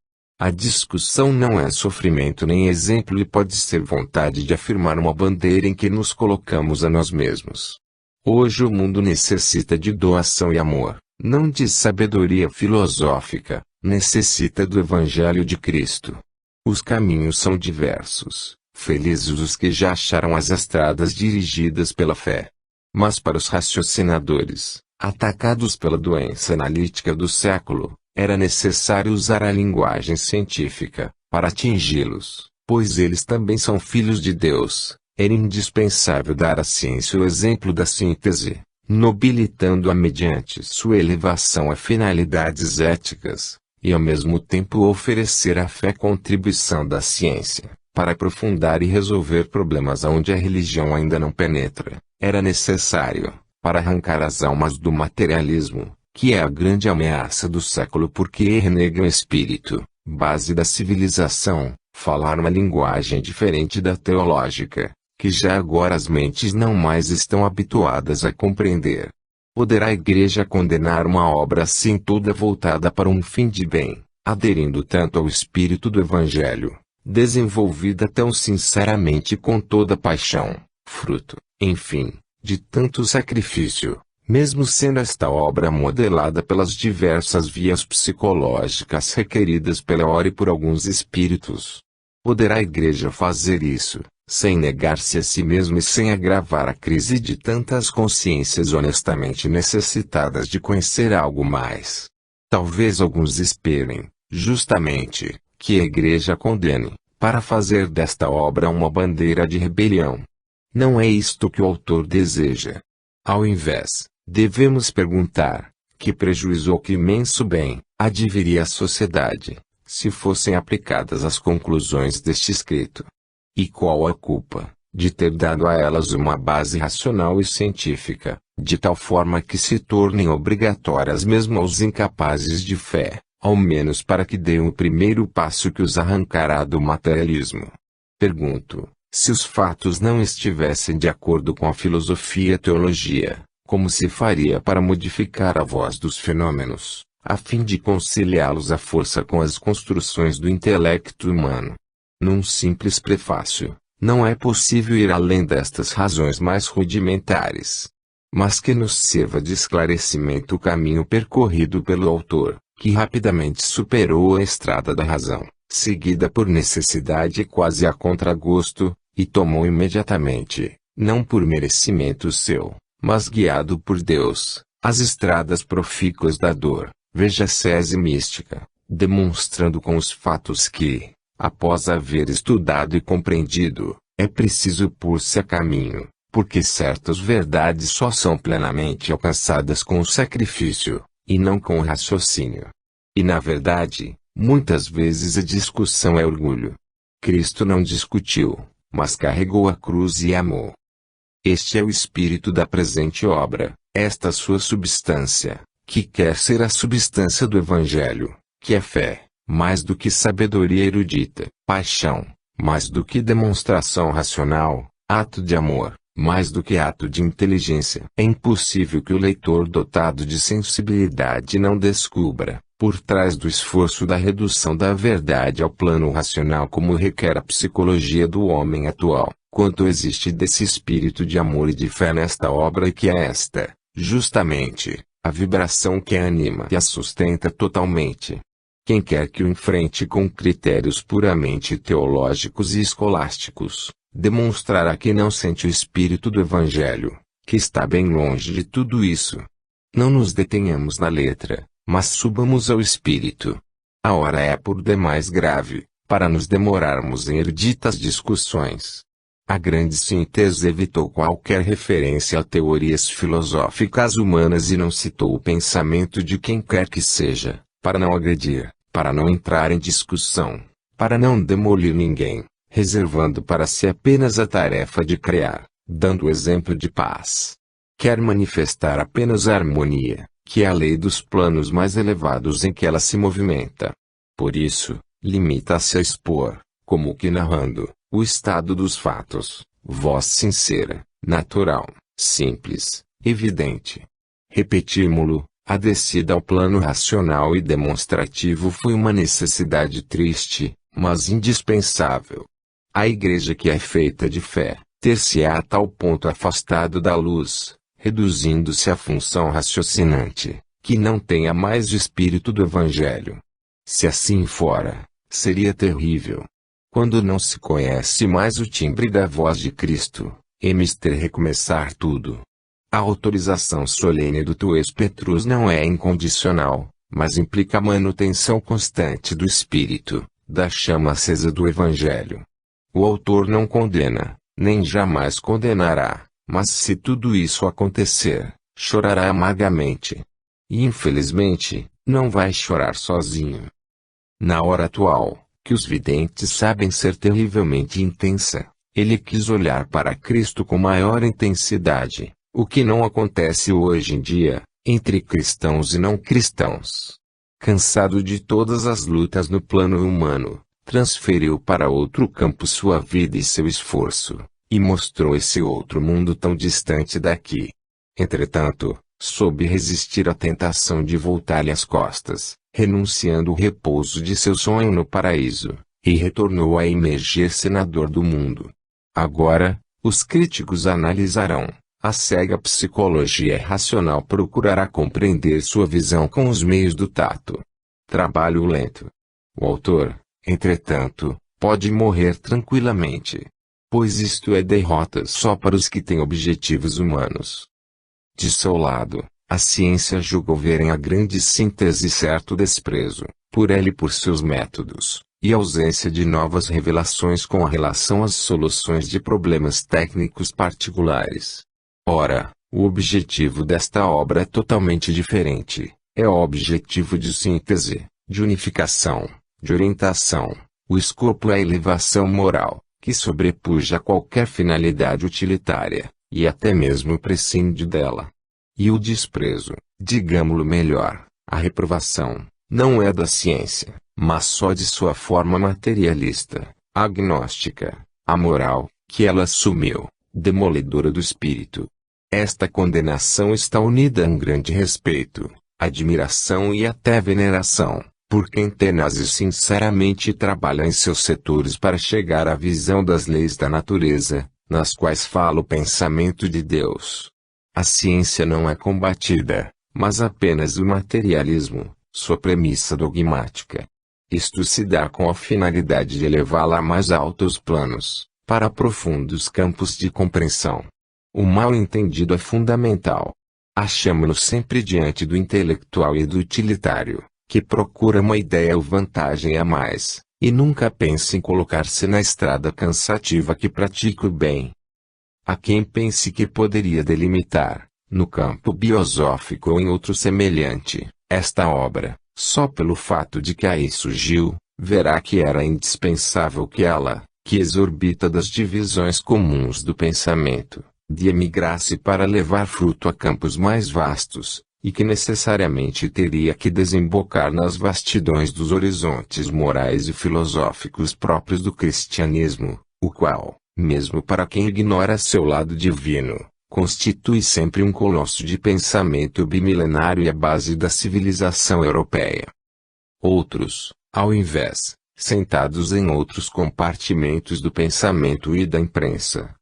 A discussão não é sofrimento nem exemplo e pode ser vontade de afirmar uma bandeira em que nos colocamos a nós mesmos. Hoje o mundo necessita de doação e amor, não de sabedoria filosófica, necessita do Evangelho de Cristo. Os caminhos são diversos, felizes os que já acharam as estradas dirigidas pela fé. Mas para os raciocinadores, atacados pela doença analítica do século, Era necessário usar a linguagem científica para atingi-los, pois eles também são filhos de Deus. Era indispensável dar à ciência o exemplo da síntese, nobilitando-a mediante sua elevação a finalidades éticas, e ao mesmo tempo oferecer à fé contribuição da ciência, para aprofundar e resolver problemas onde a religião ainda não penetra. Era necessário, para arrancar as almas do materialismo, que é a grande ameaça do século porque renega o espírito, base da civilização, falar uma linguagem diferente da teológica, que já agora as mentes não mais estão habituadas a compreender. Poderá a Igreja condenar uma obra assim toda voltada para um fim de bem, aderindo tanto ao espírito do Evangelho, desenvolvida tão sinceramente com toda paixão, fruto, enfim, de tanto sacrifício, mesmo sendo esta obra modelada pelas diversas vias psicológicas requeridas pela hora e por alguns espíritos? Poderá a Igreja fazer isso, sem negar-se a si mesma e sem agravar a crise de tantas consciências honestamente necessitadas de conhecer algo mais? Talvez alguns esperem, justamente, que a Igreja condene, para fazer desta obra uma bandeira de rebelião. Não é isto que o autor deseja. Ao invés, devemos perguntar, que prejuízo ou que imenso bem adviria à sociedade, se fossem aplicadas as conclusões deste escrito? E qual a culpa, de ter dado a elas uma base racional e científica, de tal forma que se tornem obrigatórias mesmo aos incapazes de fé, ao menos para que deem o primeiro passo que os arrancará do materialismo? Pergunto, se os fatos não estivessem de acordo com a filosofia e a teologia, como se faria para modificar a voz dos fenômenos, a fim de conciliá-los à força com as construções do intelecto humano? Num simples prefácio, não é possível ir além destas razões mais rudimentares. Mas que nos sirva de esclarecimento o caminho percorrido pelo autor, que rapidamente superou a estrada da razão, seguida por necessidade e quase a contragosto, e tomou imediatamente, não por merecimento seu, mas guiado por Deus, as estradas profícuas da dor, veja Sese Mística, demonstrando com os fatos que, após haver estudado e compreendido, é preciso pôr-se a caminho, porque certas verdades só são plenamente alcançadas com o sacrifício, e não com o raciocínio. E na verdade, muitas vezes a discussão é orgulho. Cristo não discutiu, mas carregou a cruz e amou. Este é o espírito da presente obra, esta sua substância, que quer ser a substância do Evangelho, que é fé, mais do que sabedoria erudita, paixão, mais do que demonstração racional, ato de amor, mais do que ato de inteligência. É impossível que o leitor dotado de sensibilidade não descubra, por trás do esforço da redução da verdade ao plano racional como requer a psicologia do homem atual, quanto existe desse espírito de amor e de fé nesta obra e que é esta, justamente, a vibração que a anima e a sustenta totalmente. Quem quer que o enfrente com critérios puramente teológicos e escolásticos, demonstrará que não sente o espírito do Evangelho, que está bem longe de tudo isso. Não nos detenhamos na letra, mas subamos ao espírito. A hora é por demais grave, para nos demorarmos em eruditas discussões. A grande síntese evitou qualquer referência a teorias filosóficas humanas e não citou o pensamento de quem quer que seja, para não agredir, para não entrar em discussão, para não demolir ninguém, reservando para si apenas a tarefa de criar, dando exemplo de paz. Quer manifestar apenas a harmonia, que é a lei dos planos mais elevados em que ela se movimenta. Por isso, limita-se a expor, como que narrando, o estado dos fatos, voz sincera, natural, simples, evidente. Repetímo-lo, a descida ao plano racional e demonstrativo foi uma necessidade triste, mas indispensável. A Igreja que é feita de fé, ter-se-á a tal ponto afastado da luz, reduzindo-se à função raciocinante, que não tenha mais o espírito do Evangelho. Se assim fora, seria terrível. Quando não se conhece mais o timbre da voz de Cristo, é mister recomeçar tudo. A autorização solene do Tu és Petrus não é incondicional, mas implica a manutenção constante do espírito, da chama acesa do Evangelho. O autor não condena, nem jamais condenará, mas se tudo isso acontecer, chorará amargamente. E infelizmente, não vai chorar sozinho. Na hora atual, que os videntes sabem ser terrivelmente intensa, ele quis olhar para Cristo com maior intensidade, o que não acontece hoje em dia, entre cristãos e não cristãos. Cansado de todas as lutas no plano humano, transferiu para outro campo sua vida e seu esforço, e mostrou esse outro mundo tão distante daqui. Entretanto, soube resistir à tentação de voltar-lhe as costas, renunciando o repouso de seu sonho no paraíso, e retornou a emergir senador do mundo. Agora, os críticos analisarão. A cega psicologia racional procurará compreender sua visão com os meios do tato. Trabalho lento. O autor, entretanto, pode morrer tranquilamente. Pois isto é derrota só para os que têm objetivos humanos. De seu lado, a ciência julgou ver em a grande síntese certo desprezo, por ela e por seus métodos, e ausência de novas revelações com relação às soluções de problemas técnicos particulares. Ora, o objetivo desta obra é totalmente diferente, é o objetivo de síntese, de unificação, de orientação, o escopo é a elevação moral, que sobrepuja qualquer finalidade utilitária, e até mesmo prescinde dela. E o desprezo, digamo-lo melhor, a reprovação, não é da ciência, mas só de sua forma materialista, agnóstica, amoral, que ela assumiu, demolidora do espírito. Esta condenação está unida a um grande respeito, admiração e até veneração, por quem tenaz e sinceramente trabalha em seus setores para chegar à visão das leis da natureza, nas quais fala o pensamento de Deus. A ciência não é combatida, mas apenas o materialismo, sua premissa dogmática. Isto se dá com a finalidade de elevá-la a mais altos planos, para profundos campos de compreensão. O mal entendido é fundamental. Achamo-no sempre diante do intelectual e do utilitário, que procura uma ideia ou vantagem a mais, e nunca pensa em colocar-se na estrada cansativa que pratica o bem. Há quem pense que poderia delimitar, no campo biosófico ou em outro semelhante, esta obra, só pelo fato de que aí surgiu, verá que era indispensável que ela, que exorbita das divisões comuns do pensamento, de emigrasse para levar fruto a campos mais vastos, e que necessariamente teria que desembocar nas vastidões dos horizontes morais e filosóficos próprios do cristianismo, o qual, mesmo para quem ignora seu lado divino, constitui sempre um colosso de pensamento bimilenário e a base da civilização europeia. Outros, ao invés, sentados em outros compartimentos do pensamento e da imprensa,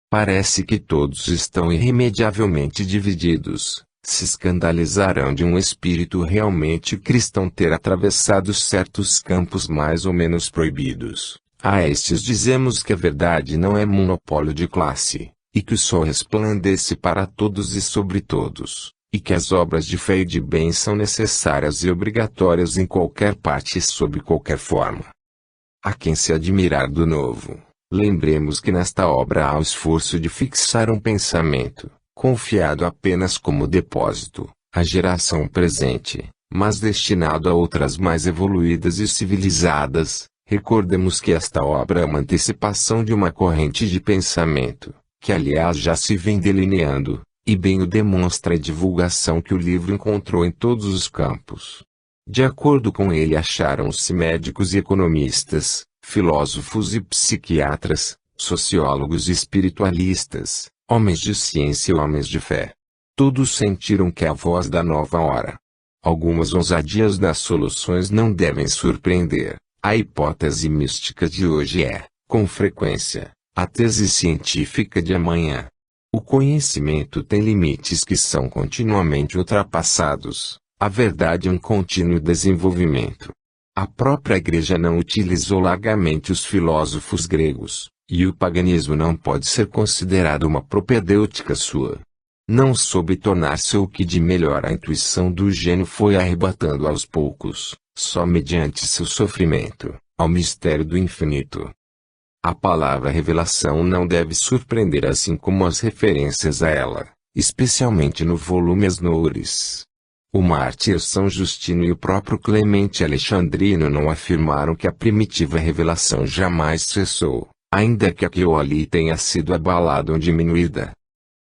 parece que todos estão irremediavelmente divididos, se escandalizarão de um espírito realmente cristão ter atravessado certos campos mais ou menos proibidos. A estes dizemos que a verdade não é monopólio de classe, e que o sol resplandece para todos e sobre todos, e que as obras de fé e de bem são necessárias e obrigatórias em qualquer parte e sob qualquer forma. A quem se admirar do novo, lembremos que nesta obra há o esforço de fixar um pensamento, confiado apenas como depósito, à geração presente, mas destinado a outras mais evoluídas e civilizadas. Recordemos que esta obra é uma antecipação de uma corrente de pensamento, que aliás já se vem delineando, e bem o demonstra a divulgação que o livro encontrou em todos os campos. De acordo com ele acharam-se médicos e economistas, filósofos e psiquiatras, sociólogos e espiritualistas, homens de ciência e homens de fé. Todos sentiram que a voz da nova hora. Algumas ousadias das soluções não devem surpreender. A hipótese mística de hoje é, com frequência, a tese científica de amanhã. O conhecimento tem limites que são continuamente ultrapassados, a verdade é um contínuo desenvolvimento. A própria Igreja não utilizou largamente os filósofos gregos, e o paganismo não pode ser considerado uma propedêutica sua. Não soube tornar-se o que de melhor a intuição do gênio foi arrebatando aos poucos, só mediante seu sofrimento, ao mistério do infinito. A palavra revelação não deve surpreender assim como as referências a ela, especialmente no volume As Noures. O mártir São Justino e o próprio Clemente Alexandrino não afirmaram que a primitiva revelação jamais cessou, ainda que aqui ou ali tenha sido abalada ou diminuída.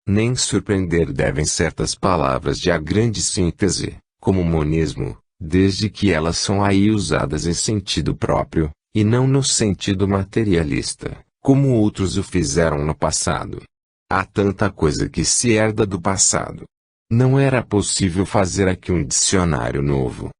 Nem surpreender devem certas palavras de a grande síntese, como o monismo, desde que elas são aí usadas em sentido próprio, e não no sentido materialista, como outros o fizeram no passado. Há tanta coisa que se herda do passado. Não era possível fazer aqui um dicionário novo.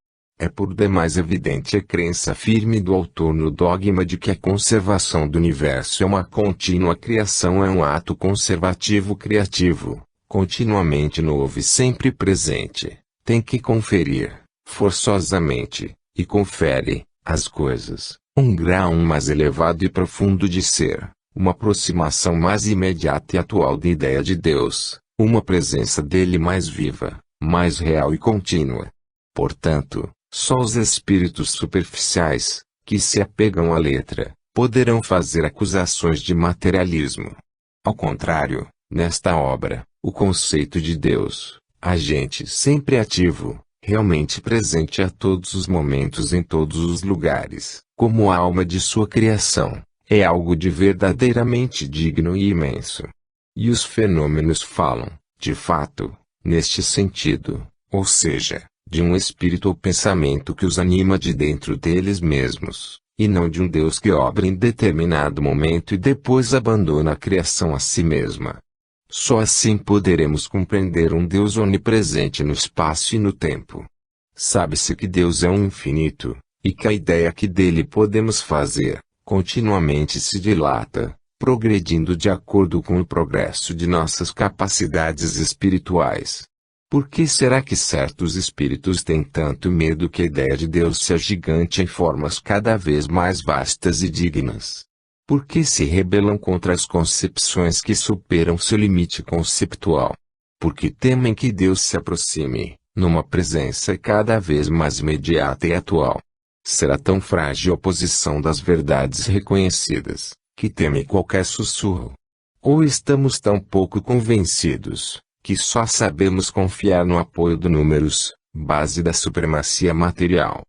É por demais evidente a crença firme do autor no dogma de que a conservação do universo é uma contínua criação, é um ato conservativo criativo, continuamente novo e sempre presente. Tem que conferir, forçosamente, e confere, as coisas, um grau mais elevado e profundo de ser, uma aproximação mais imediata e atual da ideia de Deus, uma presença dele mais viva, mais real e contínua. Portanto, só os espíritos superficiais, que se apegam à letra, poderão fazer acusações de materialismo. Ao contrário, nesta obra, o conceito de Deus, agente sempre ativo, realmente presente a todos os momentos em todos os lugares, como a alma de sua criação, é algo de verdadeiramente digno e imenso. E os fenômenos falam, de fato, neste sentido, ou seja, de um espírito ou pensamento que os anima de dentro deles mesmos, e não de um Deus que obra em determinado momento e depois abandona a criação a si mesma. Só assim poderemos compreender um Deus onipresente no espaço e no tempo. Sabe-se que Deus é um infinito, e que a ideia que dele podemos fazer, continuamente se dilata, progredindo de acordo com o progresso de nossas capacidades espirituais. Por que será que certos espíritos têm tanto medo que a ideia de Deus se agigante em formas cada vez mais vastas e dignas? Por que se rebelam contra as concepções que superam seu limite conceptual? Porque temem que Deus se aproxime, numa presença cada vez mais imediata e atual. Será tão frágil a posição das verdades reconhecidas, que temem qualquer sussurro. Ou estamos tão pouco convencidos, que só sabemos confiar no apoio do números, base da supremacia material.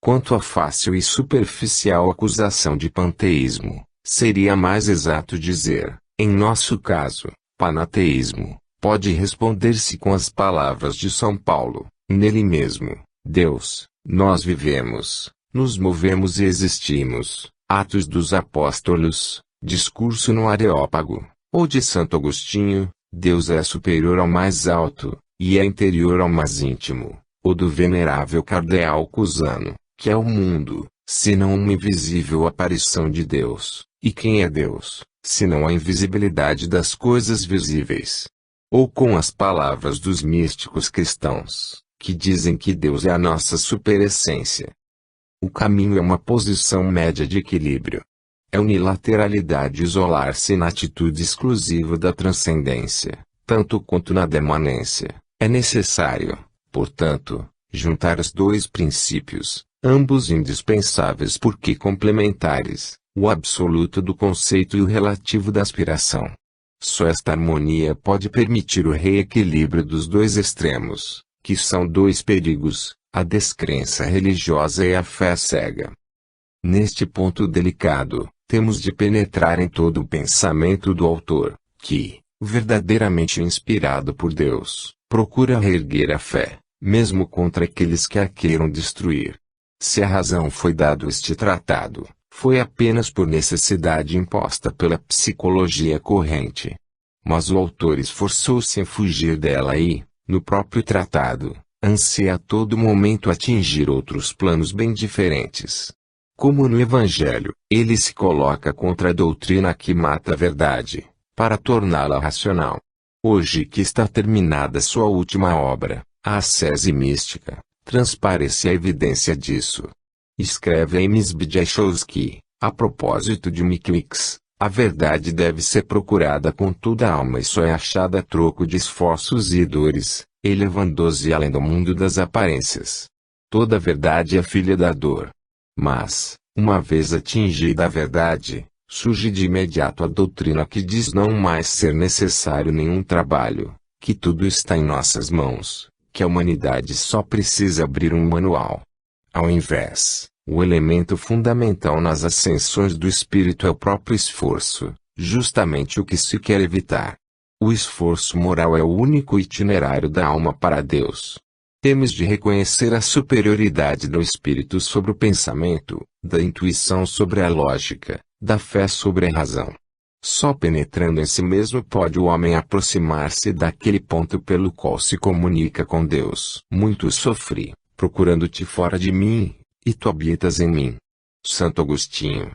Quanto à fácil e superficial acusação de panteísmo, seria mais exato dizer, em nosso caso, panateísmo, pode responder-se com as palavras de São Paulo, nele mesmo, Deus, nós vivemos, nos movemos e existimos, Atos dos Apóstolos, discurso no Areópago, ou de Santo Agostinho, Deus é superior ao mais alto, e é interior ao mais íntimo, ou do venerável cardeal Cusano, que é o mundo, senão uma invisível aparição de Deus, e quem é Deus, senão a invisibilidade das coisas visíveis. Ou com as palavras dos místicos cristãos, que dizem que Deus é a nossa superessência. O caminho é uma posição média de equilíbrio. É unilateralidade isolar-se na atitude exclusiva da transcendência, tanto quanto na demanência. É necessário, portanto, juntar os dois princípios, ambos indispensáveis porque complementares, o absoluto do conceito e o relativo da aspiração. Só esta harmonia pode permitir o reequilíbrio dos dois extremos, que são dois perigos, a descrença religiosa e a fé cega. Neste ponto delicado, temos de penetrar em todo o pensamento do autor, que, verdadeiramente inspirado por Deus, procura reerguer a fé, mesmo contra aqueles que a queiram destruir. Se a razão foi dado este tratado, foi apenas por necessidade imposta pela psicologia corrente. Mas o autor esforçou-se em fugir dela e, no próprio tratado, anseia a todo momento atingir outros planos bem diferentes. Como no Evangelho, ele se coloca contra a doutrina que mata a verdade, para torná-la racional. Hoje que está terminada sua última obra, a Ascese Mística, transparece a evidência disso. Escreve Amos Bjashowski, a propósito de Mickiewicz, A verdade deve ser procurada com toda a alma e só é achada a troco de esforços e dores, elevando-se além do mundo das aparências. Toda verdade é filha da dor. Mas, uma vez atingida a verdade, surge de imediato a doutrina que diz não mais ser necessário nenhum trabalho, que tudo está em nossas mãos, que a humanidade só precisa abrir um manual. Ao invés, o elemento fundamental nas ascensões do espírito é o próprio esforço, justamente o que se quer evitar. O esforço moral é o único itinerário da alma para Deus. Temos de reconhecer a superioridade do espírito sobre o pensamento, da intuição sobre a lógica, da fé sobre a razão. Só penetrando em si mesmo pode o homem aproximar-se daquele ponto pelo qual se comunica com Deus. Muito sofri, procurando-te fora de mim, e tu habitas em mim. Santo Agostinho.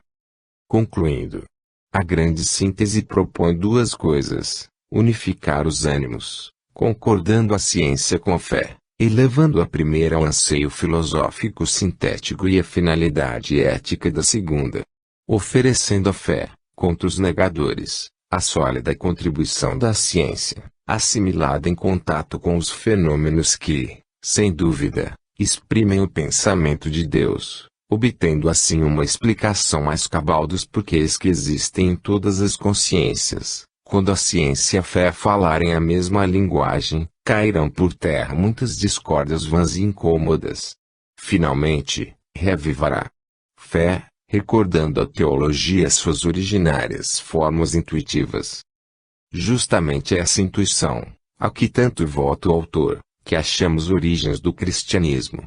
Concluindo, a grande síntese propõe duas coisas: unificar os ânimos, concordando a ciência com a fé, elevando a primeira ao anseio filosófico sintético e a finalidade ética da segunda. Oferecendo a fé, contra os negadores, a sólida contribuição da ciência, assimilada em contato com os fenômenos que, sem dúvida, exprimem o pensamento de Deus, obtendo assim uma explicação mais cabal dos porquês que existem em todas as consciências. Quando a ciência e a fé falarem a mesma linguagem, cairão por terra muitas discórdias vãs e incômodas. Finalmente, reavivará fé, recordando a teologia suas originárias formas intuitivas. Justamente essa intuição, a que tanto vota o autor, que achamos origens do cristianismo.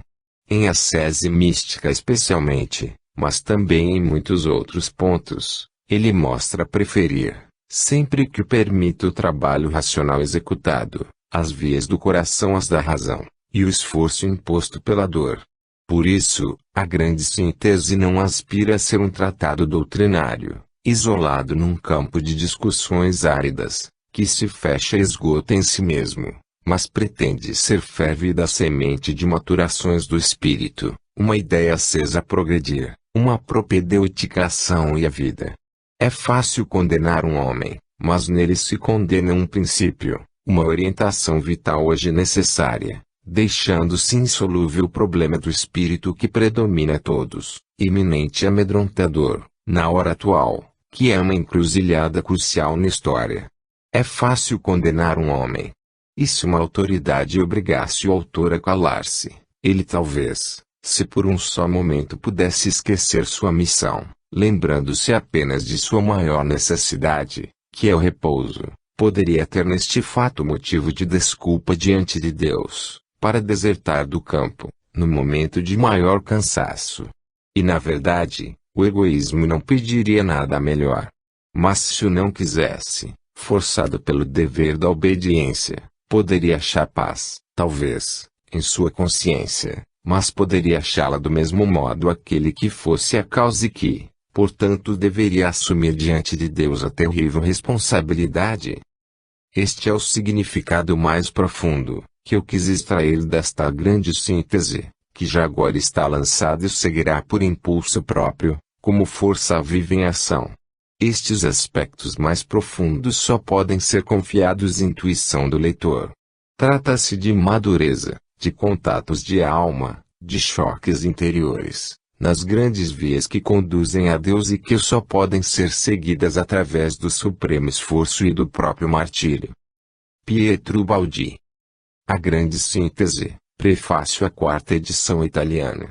Em ascese mística especialmente, mas também em muitos outros pontos, ele mostra preferir, sempre que o permite o trabalho racional executado, as vias do coração às da razão, e o esforço imposto pela dor. Por isso, a grande síntese não aspira a ser um tratado doutrinário, isolado num campo de discussões áridas, que se fecha e esgota em si mesmo, mas pretende ser férvida semente de maturações do espírito, uma ideia acesa a progredir, uma propedêutica ação e a vida. É fácil condenar um homem, mas nele se condena um princípio, uma orientação vital hoje necessária, deixando-se insolúvel o problema do espírito que predomina a todos, iminente e amedrontador, na hora atual, que é uma encruzilhada crucial na história. É fácil condenar um homem. E se uma autoridade obrigasse o autor a calar-se, ele talvez, se por um só momento pudesse esquecer sua missão, lembrando-se apenas de sua maior necessidade, que é o repouso, poderia ter neste fato motivo de desculpa diante de Deus, para desertar do campo, no momento de maior cansaço. E na verdade, o egoísmo não pediria nada melhor. Mas se o não quisesse, forçado pelo dever da obediência, poderia achar paz, talvez, em sua consciência, mas poderia achá-la do mesmo modo aquele que fosse a causa e que, portanto, deveria assumir diante de Deus a terrível responsabilidade. Este é o significado mais profundo, que eu quis extrair desta grande síntese, que já agora está lançada e seguirá por impulso próprio, como força viva em ação. Estes aspectos mais profundos só podem ser confiados à intuição do leitor. Trata-se de madureza, de contatos de alma, de choques interiores, nas grandes vias que conduzem a Deus e que só podem ser seguidas através do supremo esforço e do próprio martírio. Pietro Baldi. A Grande Síntese, prefácio à quarta edição italiana.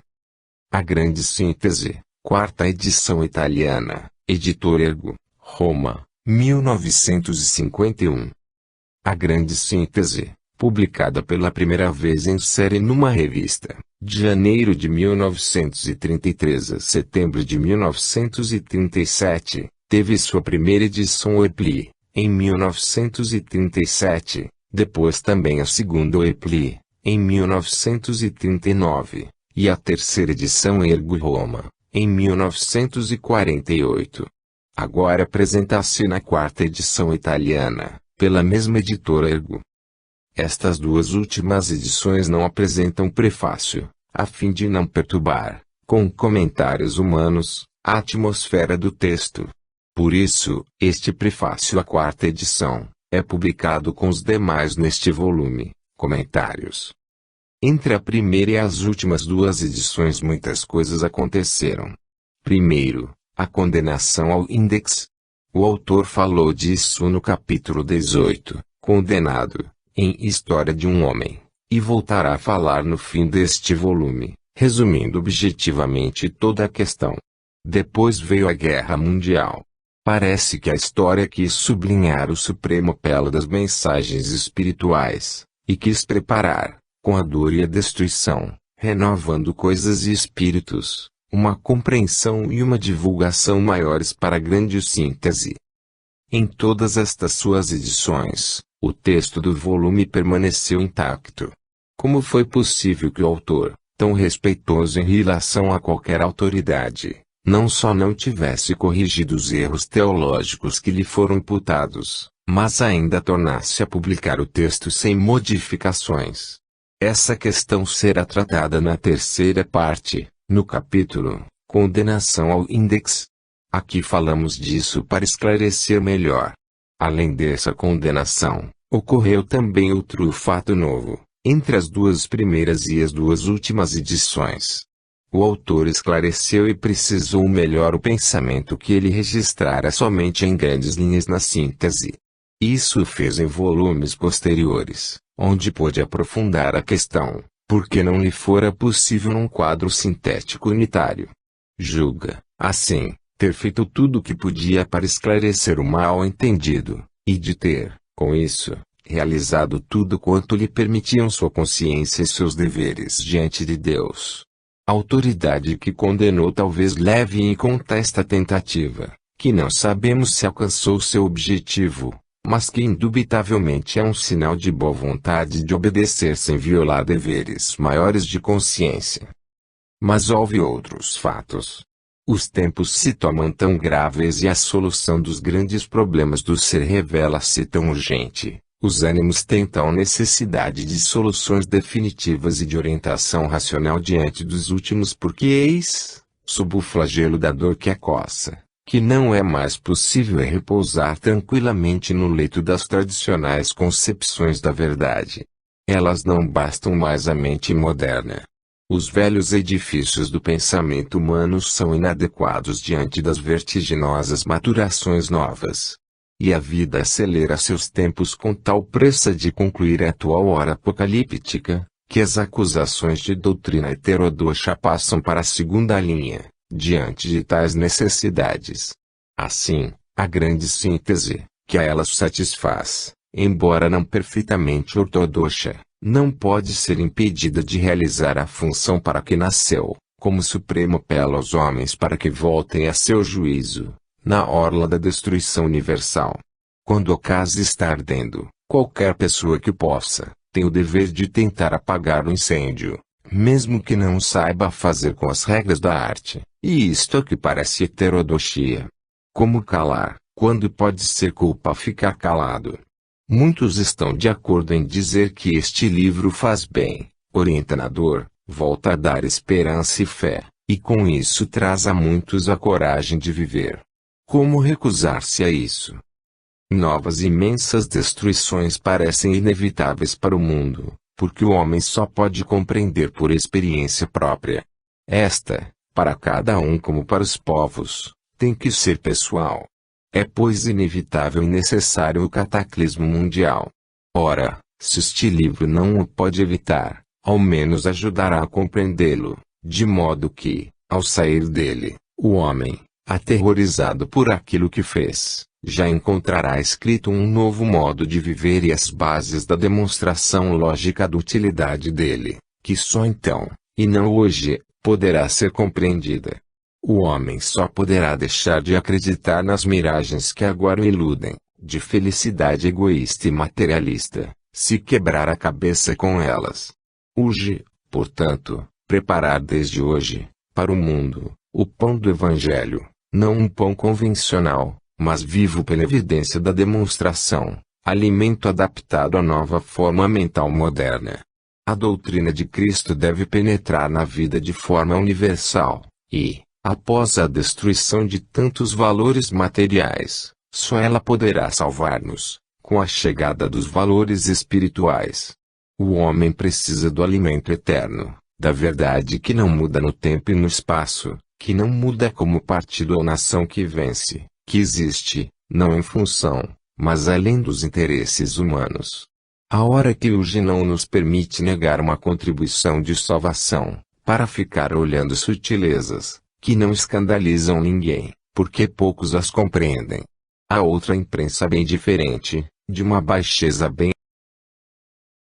A Grande Síntese, quarta edição italiana, Editor Ergo, Roma, 1951. A Grande Síntese, publicada pela primeira vez em série numa revista, de janeiro de 1933 a setembro de 1937, teve sua primeira edição Epli, em 1937, depois também a segunda Epli, em 1939, e a terceira edição Ergo Roma, em 1948. Agora apresenta-se na quarta edição italiana, pela mesma editora Ergo. Estas duas últimas edições não apresentam prefácio, a fim de não perturbar, com comentários humanos, a atmosfera do texto. Por isso, este prefácio à quarta edição é publicado com os demais neste volume. Comentários. Entre a primeira e as últimas duas edições muitas coisas aconteceram. Primeiro, a condenação ao índex. O autor falou disso no capítulo 18, condenado, em História de um Homem, e voltará a falar no fim deste volume, resumindo objetivamente toda a questão. Depois veio a Guerra Mundial. Parece que a história quis sublinhar o supremo apelo das mensagens espirituais, e quis preparar, com a dor e a destruição, renovando coisas e espíritos, uma compreensão e uma divulgação maiores para a grande síntese. Em todas estas suas edições, o texto do volume permaneceu intacto. Como foi possível que o autor, tão respeitoso em relação a qualquer autoridade, não só não tivesse corrigido os erros teológicos que lhe foram imputados, mas ainda tornasse a publicar o texto sem modificações? Essa questão será tratada na terceira parte, no capítulo Condenação ao Índex. Aqui falamos disso para esclarecer melhor. Além dessa condenação, ocorreu também outro fato novo, entre as duas primeiras e as duas últimas edições. O autor esclareceu e precisou melhor o pensamento que ele registrara somente em grandes linhas na síntese. Isso o fez em volumes posteriores, onde pôde aprofundar a questão, porque não lhe fora possível num quadro sintético unitário. Julga, assim, ter feito tudo o que podia para esclarecer o mal-entendido, e de ter, com isso, realizado tudo quanto lhe permitiam sua consciência e seus deveres diante de Deus. A autoridade que condenou talvez leve em conta esta tentativa, que não sabemos se alcançou seu objetivo, mas que indubitavelmente é um sinal de boa vontade de obedecer sem violar deveres maiores de consciência. Mas houve outros fatos. Os tempos se tornam tão graves e a solução dos grandes problemas do ser revela-se tão urgente. Os ânimos têm tal necessidade de soluções definitivas e de orientação racional diante dos últimos porquês, sob o flagelo da dor que a coça, que não é mais possível repousar tranquilamente no leito das tradicionais concepções da verdade. Elas não bastam mais à mente moderna. Os velhos edifícios do pensamento humano são inadequados diante das vertiginosas maturações novas. E a vida acelera seus tempos com tal pressa de concluir a atual hora apocalíptica, que as acusações de doutrina heterodoxa passam para a segunda linha, diante de tais necessidades. Assim, a grande síntese, que a elas satisfaz, embora não perfeitamente ortodoxa, não pode ser impedida de realizar a função para que nasceu, como supremo apelo aos homens para que voltem a seu juízo, na orla da destruição universal. Quando a casa está ardendo, qualquer pessoa que possa, tem o dever de tentar apagar o incêndio, mesmo que não saiba fazer com as regras da arte, e isto é que parece heterodoxia. Como calar, quando pode ser culpa ficar calado? Muitos estão de acordo em dizer que este livro faz bem, orienta na dor, volta a dar esperança e fé, e com isso traz a muitos a coragem de viver. Como recusar-se a isso? Novas imensas destruições parecem inevitáveis para o mundo, porque o homem só pode compreender por experiência própria. Esta, para cada um como para os povos, tem que ser pessoal. É pois inevitável e necessário o cataclismo mundial. Ora, se este livro não o pode evitar, ao menos ajudará a compreendê-lo, de modo que, ao sair dele, o homem, aterrorizado por aquilo que fez, já encontrará escrito um novo modo de viver e as bases da demonstração lógica da utilidade dele, que só então, e não hoje, poderá ser compreendida. O homem só poderá deixar de acreditar nas miragens que agora o iludem, de felicidade egoísta e materialista, se quebrar a cabeça com elas. Urge, portanto, preparar desde hoje, para o mundo, o pão do Evangelho. Não um pão convencional, mas vivo pela evidência da demonstração, alimento adaptado à nova forma mental moderna. A doutrina de Cristo deve penetrar na vida de forma universal, e, Após a destruição de tantos valores materiais, só ela poderá salvar-nos, com a chegada dos valores espirituais. O homem precisa do alimento eterno, da verdade que não muda no tempo e no espaço, que não muda como partido ou nação que vence, que existe, não em função, mas além dos interesses humanos. A hora que hoje não nos permite negar uma contribuição de salvação, para ficar olhando sutilezas, que não escandalizam ninguém, porque poucos as compreendem. A outra imprensa bem diferente, de uma baixeza bem